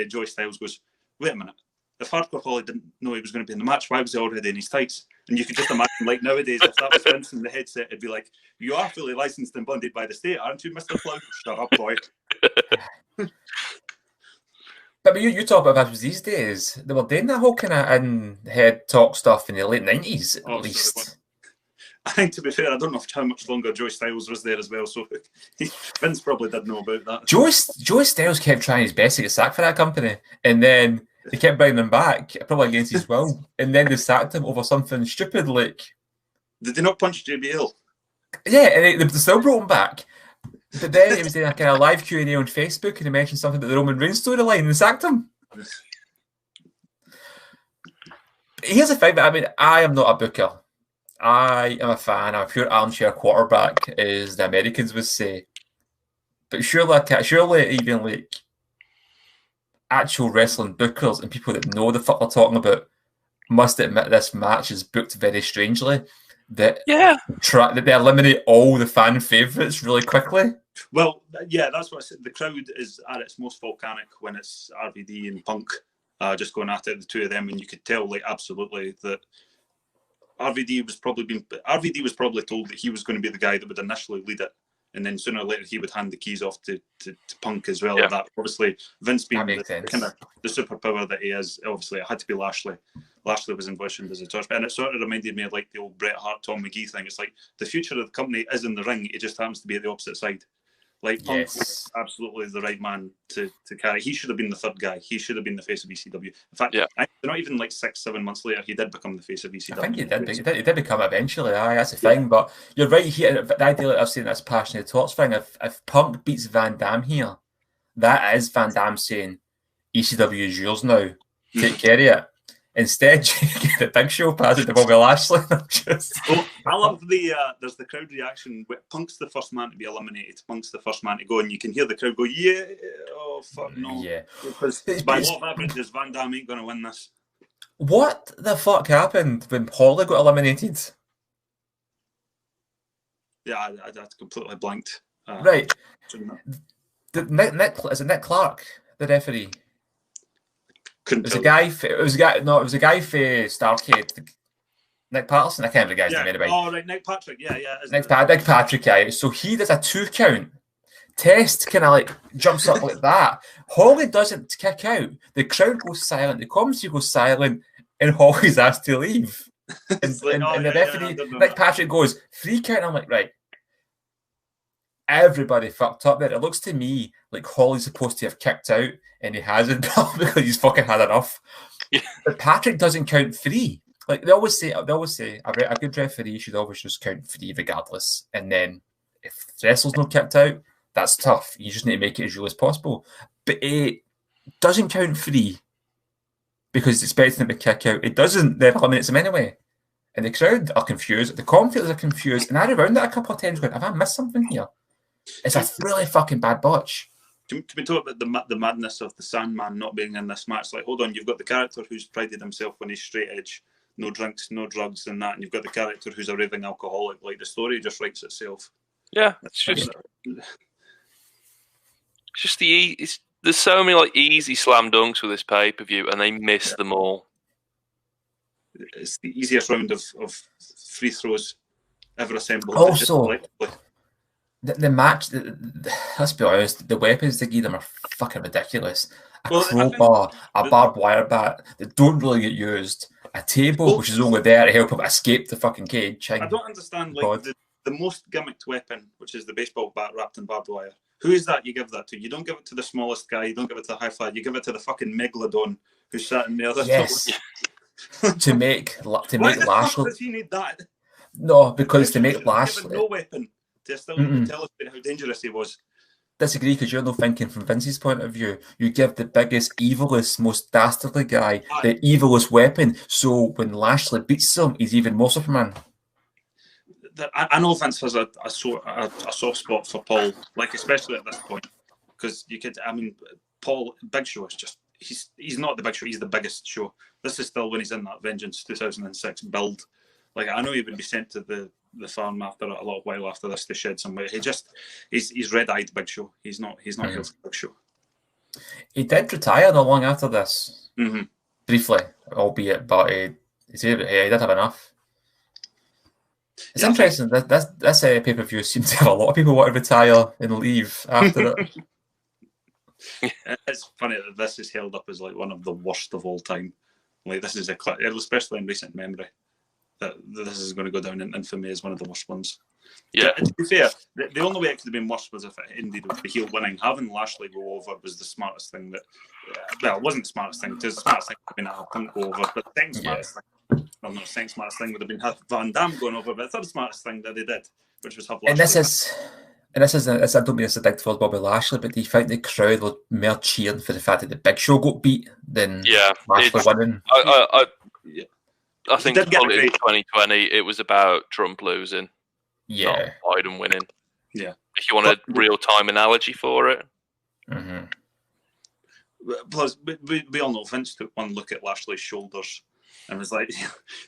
Joey Styles goes, "Wait a minute. If Hardcore Holly didn't know he was going to be in the match, why was he already in his tights?" And you could just imagine, like nowadays, if that was Vince in the headset, it'd be like, "You are fully licensed and bonded by the state, aren't you, Mr. Plug?" Shut up, boy. But you talk about that these days. They were doing that whole kind of in-head talk stuff in the late 90s, at least. Sorry, I think, to be fair, I don't know how much longer Joey Styles was there as well, so Vince probably did know about that. Joey Styles kept trying his best to get sacked for that company, and then they kept bringing him back, probably against his will, and then they sacked him over something stupid like... Did they not punch JBL? Yeah, and they still brought him back. But then he was doing a kind of live Q&A on Facebook, and he mentioned something about the Roman Reigns storyline, and they sacked him. Here's the thing, I mean, I am not a booker. I am a fan. I'm a pure armchair quarterback, as the Americans would say. But surely even like actual wrestling bookers and people that know the fuck they're talking about must admit this match is booked very strangely. That they eliminate all the fan favourites really quickly. Well, yeah, that's what I said. The crowd is at its most volcanic when it's RVD and Punk just going at it, the two of them, and you could tell, like, absolutely that RVD was probably told that he was going to be the guy that would initially lead it, and then sooner or later he would hand the keys off to Punk as well. Yeah. That obviously Vince being the superpower that he is, obviously it had to be Lashley. Lashley was envisioned as a torch, and it sort of reminded me of like the old Bret Hart Tom McGee thing. It's like the future of the company is in the ring; it just happens to be at the opposite side. Like Punk Yes. was absolutely the right man to carry. He should have been the third guy. He should have been the face of ECW. In fact, not even like 6-7 months later, he did become the face of ECW. I think he did become eventually. Aye, that's the thing. But you're right here. The idea that I've seen this passionate torch thing. If Punk beats Van Damme here, that is Van Damme saying, "ECW is yours now. Take care of it." Instead, you get the Big Show passing to Bobby Lashley. I love there's the crowd reaction. Punk's the first man to be eliminated. Punk's the first man to go, and you can hear the crowd go, "Yeah, oh fuck no." Yeah. Because by a lot of averages, Van Damme ain't going to win this. What the fuck happened when Paulie got eliminated? Yeah, I completely blanked. Right. Is it Nick Clark, the referee? It was a guy for Starrcade. Nick Patterson, I can't remember the guy's name anyway. Oh, right, Nick Patrick, yeah. Nick Patrick, yeah. So he does a 2 count. Test kind of like jumps up like that. Holly doesn't kick out. The crowd goes silent. The commentary goes silent, and Holly's asked to leave. And the referee, Nick Patrick, goes 3 count. I'm like, right. Everybody fucked up there. It looks to me like Holly's supposed to have kicked out, and he hasn't because he's fucking had enough. Yeah. But Patrick doesn't count 3. Like they always say, a good referee should always just count 3 regardless. And then if the wrestler's not kicked out, that's tough. You just need to make it as real as possible. But it doesn't count 3 because it's expecting him to kick out. It doesn't. Then eliminates him anyway. And the crowd are confused. The commentators are confused. And I rewound it a couple of times going, have I missed something here? It's a really fucking bad botch. To be talk about the madness of the Sandman not being in this match, like, hold on, you've got the character who's prided himself when he's straight edge, no drinks, no drugs, and that, and you've got the character who's a raving alcoholic. Like, the story just writes itself. Yeah, there's so many like easy slam dunks with this pay-per-view, and they miss them all. It's the easiest round of free throws ever assembled. Also, the match, let's be honest, the weapons they give them are fucking ridiculous. A crowbar, a barbed wire bat that don't really get used, a table which is only there to help him escape the fucking cage. I don't understand, like, the most gimmicked weapon, which is the baseball bat wrapped in barbed wire. Who is that you give that to? You don't give it to the smallest guy, you don't give it to the high flyer, you give it to the fucking megalodon who's sat in the other to make Lashley. Does he need that? No, because to make Lashley no weapon to still tell us how dangerous he was. Disagree, because you're not thinking from Vince's point of view. You give the biggest, evilest, most dastardly guy the evilest weapon, so when Lashley beats him, he's even more Superman. I know Vince has a soft spot for Paul, like especially at this point, because Paul, Big Show is just he's not the Big Show, he's the biggest show. This is still when he's in that Vengeance 2006 build. Like, I know he would be sent to the farm after a little while after this to shed some weight. He's red-eyed Big Show. He's not here for Big Show. He did retire not long after this, briefly, albeit, but he did have enough. It's interesting that this pay-per-view seems to have a lot of people want to retire and leave after it. It's funny that this is held up as like one of the worst of all time. Like, this is especially in recent memory, that this is going to go down in infamy as one of the worst ones. Yeah. To be fair, the only way it could have been worse was if it ended with the heel winning. Having Lashley go over was the smartest thing it wasn't the smartest thing. The smartest thing would have been to have Punk go over, but the second smartest thing would have been Van Damme going over, but the third smartest thing that they did, which was have Lashley. And this is I don't mean it's a dig towards Bobby Lashley, but do you think the crowd were more cheering for the fact that the Big Show got beat than Lashley winning? I think in 2020 it was about Trump losing, not Biden winning. Yeah, if you want a real-time analogy for it. Mm-hmm. Plus, we all know Vince took one look at Lashley's shoulders and was like,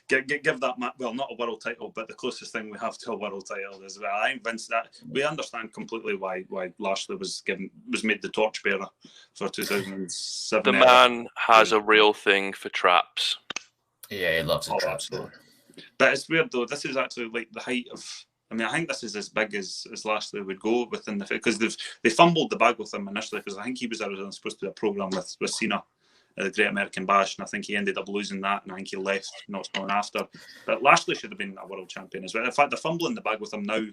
give that match, well, not a world title, but the closest thing we have to a world title is, I think Vince, that we understand completely why Lashley was made the torchbearer for 2007. The man has a real thing for traps. Yeah, he loves the traps. But it's weird though. This is actually like the height of. I think this is as big as Lashley would go within the, because they fumbled the bag with him initially, because I think he was originally supposed to do a program with Cena, the Great American Bash, and I think he ended up losing that, and I think he left not long after. But Lashley should have been a world champion as well. In fact, they're fumbling the bag with him now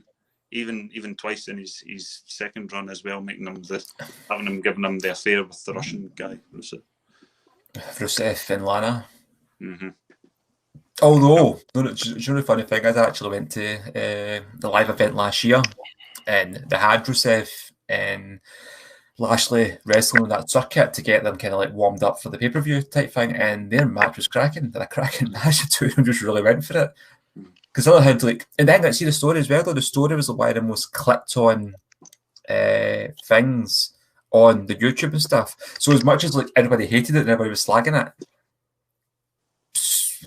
even twice in his second run as well, giving him the affair with the Russian guy. Rusev and Lana. Mm-hmm. Although, do you know the funny thing is, I actually went to the live event last year, and they had Rusev and Lashley wrestling on that circuit to get them kind of like warmed up for the pay-per-view type thing, and their match was cracking. They're a cracking match. The two of them just really went for it. Because the other had like, and then I see the story as well. Though the story was one of the most clicked on things on the YouTube and stuff. So as much as like everybody hated it and everybody was slagging it,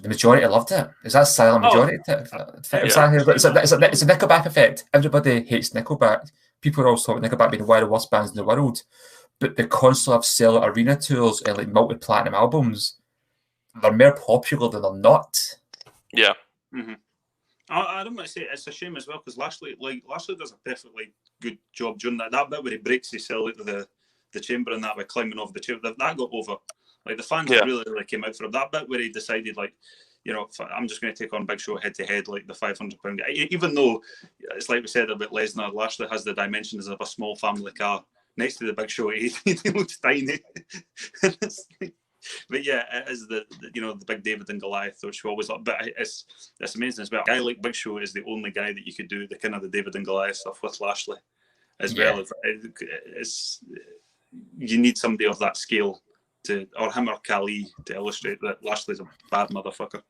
the majority loved it. Is that silent majority? It's a Nickelback effect. Everybody hates Nickelback. People are also talking Nickelback being one of the worst bands in the world, but they constantly have sell arena tours and like multi-platinum albums. They're more popular than they're not. Yeah. Mm-hmm. I don't want to say it's a shame as well because Lashley does a perfectly good job during that bit where he breaks his cell out of the chamber and that by climbing off the chair. That got over. Like the fans really came out for him. That bit where he decided like, you know, I'm just going to take on Big Show head to head like the 500-pound guy. Even though it's like we said about Lesnar, Lashley has the dimensions of a small family car next to the Big Show. He looks tiny. But yeah, it is the big David and Goliath, which we always like. But it's amazing as well. A guy like Big Show is the only guy that you could do the kind of the David and Goliath stuff with Lashley, as well. It's you need somebody of that scale or him or Khali to illustrate that Lashley's a bad motherfucker.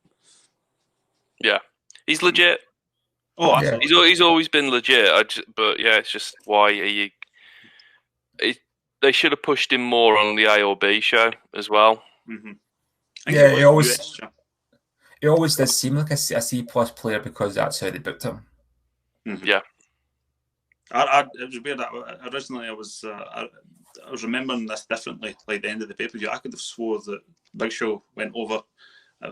Yeah, he's legit. Oh, absolutely. He's always been legit. But yeah, it's just why are you? They should have pushed him more on the A or B show as well. Mm-hmm. Yeah, he always does seem like a C+ player because that's how they booked him. Mm-hmm. Yeah, it was weird. Originally, I was remembering this differently. Like the end of the pay-per-view, I could have swore that Big Show went over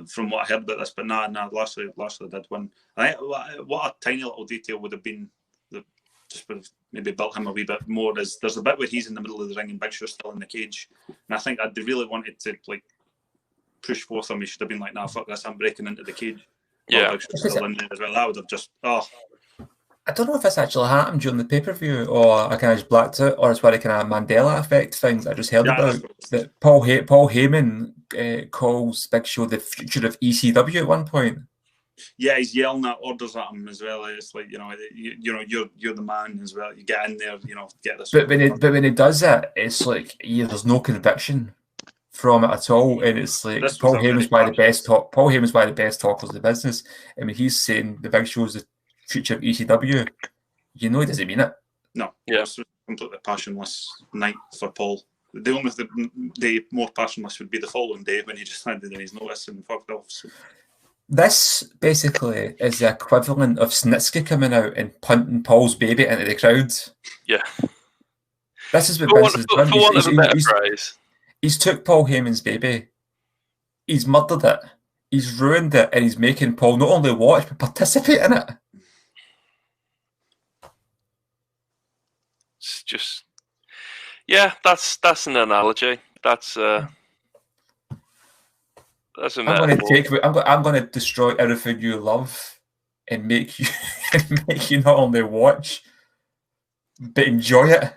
from what I heard about this, but nah. Lashley did win. I think what a tiny little detail would have been that just would have maybe built him a wee bit more. Is there's a bit where he's in the middle of the ring and Big Show's still in the cage, and I think they really wanted to like push forth him. He should have been like, "Nah, fuck this! I'm breaking into the cage." Yeah, Big Show's still in there as well. That would have just I don't know if this actually happened during the pay-per-view or I kind of just blacked out, or it's one of the kind of Mandela effect things I just heard about. That Paul Heyman calls Big Show the future of ECW at one point. Yeah, he's yelling at orders at him as well. It's like, you're the man as well. You get in there, get this. But when he does it, it's like there's no conviction from it at all, and it's like Paul Heyman's one of the best talk. Paul Heyman's one of the best talkers in the business. I mean, he's saying the Big Show's the future of ECW. He doesn't mean it. No, it's a completely passionless night for Paul. The more passionless would be the following day when he just handed in his notice and fucked off. So. This basically is the equivalent of Snitsky coming out and punting Paul's baby into the crowd. Yeah. This is what Vince has done. For want of a better phrase. He's took Paul Heyman's baby, he's murdered it, he's ruined it, and he's making Paul not only watch but participate in it. It's just, yeah, that's an analogy. That's a metaphor. I'm going to destroy everything you love and make you not only watch but enjoy it.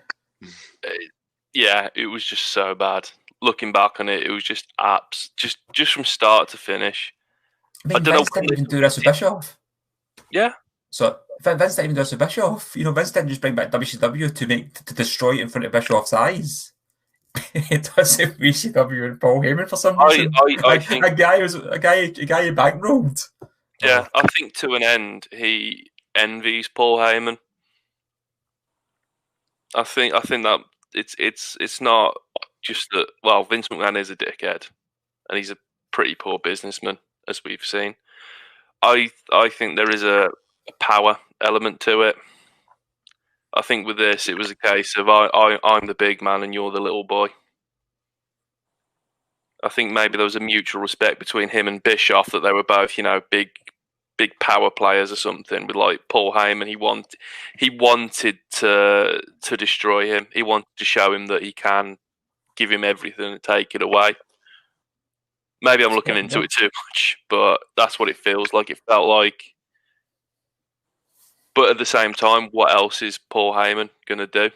Yeah, it was just so bad. Looking back on it, it was just just from start to finish. I don't know. Didn't even do this with Bischoff. Yeah. So Vince didn't even do this with Bischoff. Vince didn't just bring back WCW to destroy it in front of Bischoff's eyes. It does it with ECW and Paul Heyman for some reason. I think a guy who bankrolled. Yeah, I think to an end he envies Paul Heyman. I think that it's not just that. Well, Vince McMahon is a dickhead, and he's a pretty poor businessman, as we've seen. I think there is a power element to it. I think with this, it was a case of I'm the big man and you're the little boy. I think maybe there was a mutual respect between him and Bischoff that they were both, big power players or something. With like Paul Heyman, he wanted to destroy him. He wanted to show him that he can give him everything and take it away. Maybe I'm looking into it too much, but that's what it feels like. It felt like But at the same time, what else is Paul Heyman going to do?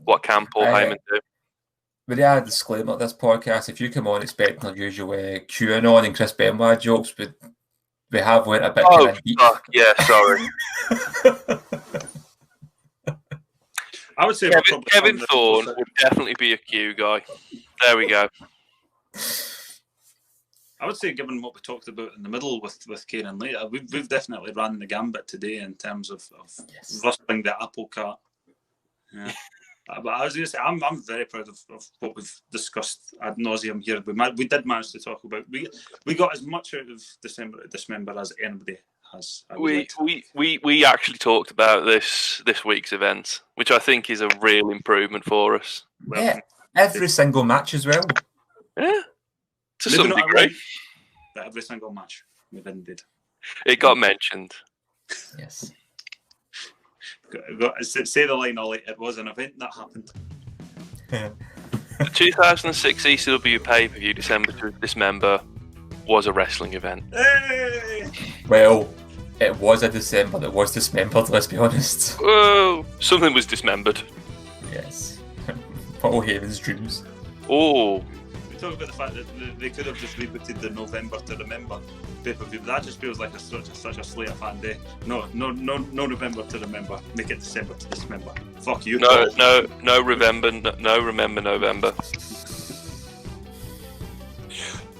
What can Paul Heyman do? But yeah, disclaimer, this podcast, if you come on expecting our usual QAnon and Chris Benoit jokes, we have went a bit kind of deep. Fuck, yeah, sorry. I would say Kevin Thorne would definitely be a Q guy. There we go. I would say, given what we talked about in the middle with Kane and Lee, we've definitely run the gambit today in terms of rustling the apple cart. Yeah. But I was going to say, I'm very proud of what we've discussed ad nauseum here. We did manage to talk about. We got as much out of Dismember as anybody has. We actually talked about this week's event, which I think is a real improvement for us. Yeah, every single match as well. Yeah, to some degree. But every single match we did. It got mentioned. Yes. Say the line, Ollie. It was an event that happened. The 2006 ECW pay-per-view Dismember was a wrestling event. Hey! Well, it was a December that was dismembered, let's be honest. Oh, something was dismembered. Yes. Paul Heyman's dreams. Oh. We talk about the fact that they could have just rebooted the November to Remember pay-per-view, but that just feels like such a slate of fan day. No November to Remember. Make it December to Dismember. Fuck you. No Remember November.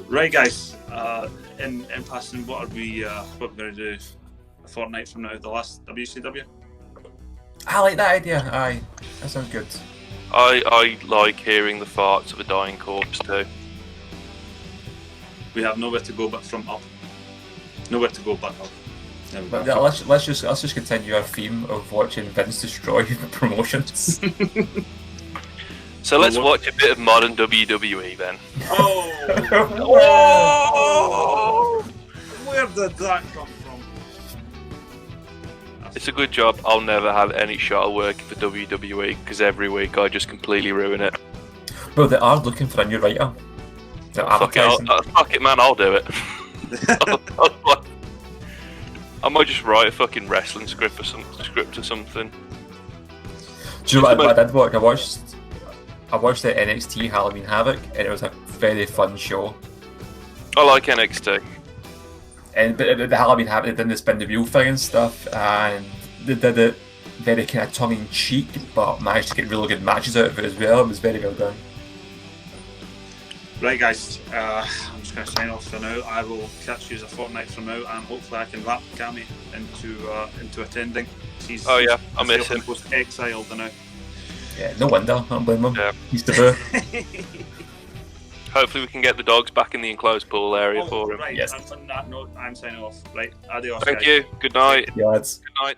Right, guys. In passing, what are we going to do a fortnight from now? The last WCW? I like that idea. Aye, that sounds good. I like hearing the farts of a dying corpse too. We have nowhere to go but from up. Nowhere to go but up. But yeah, let's just continue our theme of watching Vince destroy promotions. So let's watch a bit of modern WWE then. Oh! Where did that come from? It's a good job I'll never have any shot of working for WWE because every week I just completely ruin it. Well, they are looking for a new writer. Fuck it, man, I'll do it. I might just write a fucking wrestling script or something. Do you know what I did watch? I watched the NXT Halloween Havoc, and it was a very fun show. I like NXT. But the Halloween Havoc, they did the spin the wheel thing and stuff, and they did it very kind of tongue-in-cheek, but managed to get really good matches out of it as well. It was very well done. Right, guys, I'm just going to sign off for now. I will catch you a fortnight from now, and hopefully I can wrap Cammy into attending. I miss him. Exiled now. Yeah, no wonder. I don't blame him. Yeah. He's the boo. Hopefully we can get the dogs back in the enclosed pool area for him. Right. Yes. On that note, I'm signing off. Right, adios. Thank guys. you. Good night. Yeah, lads. Good night.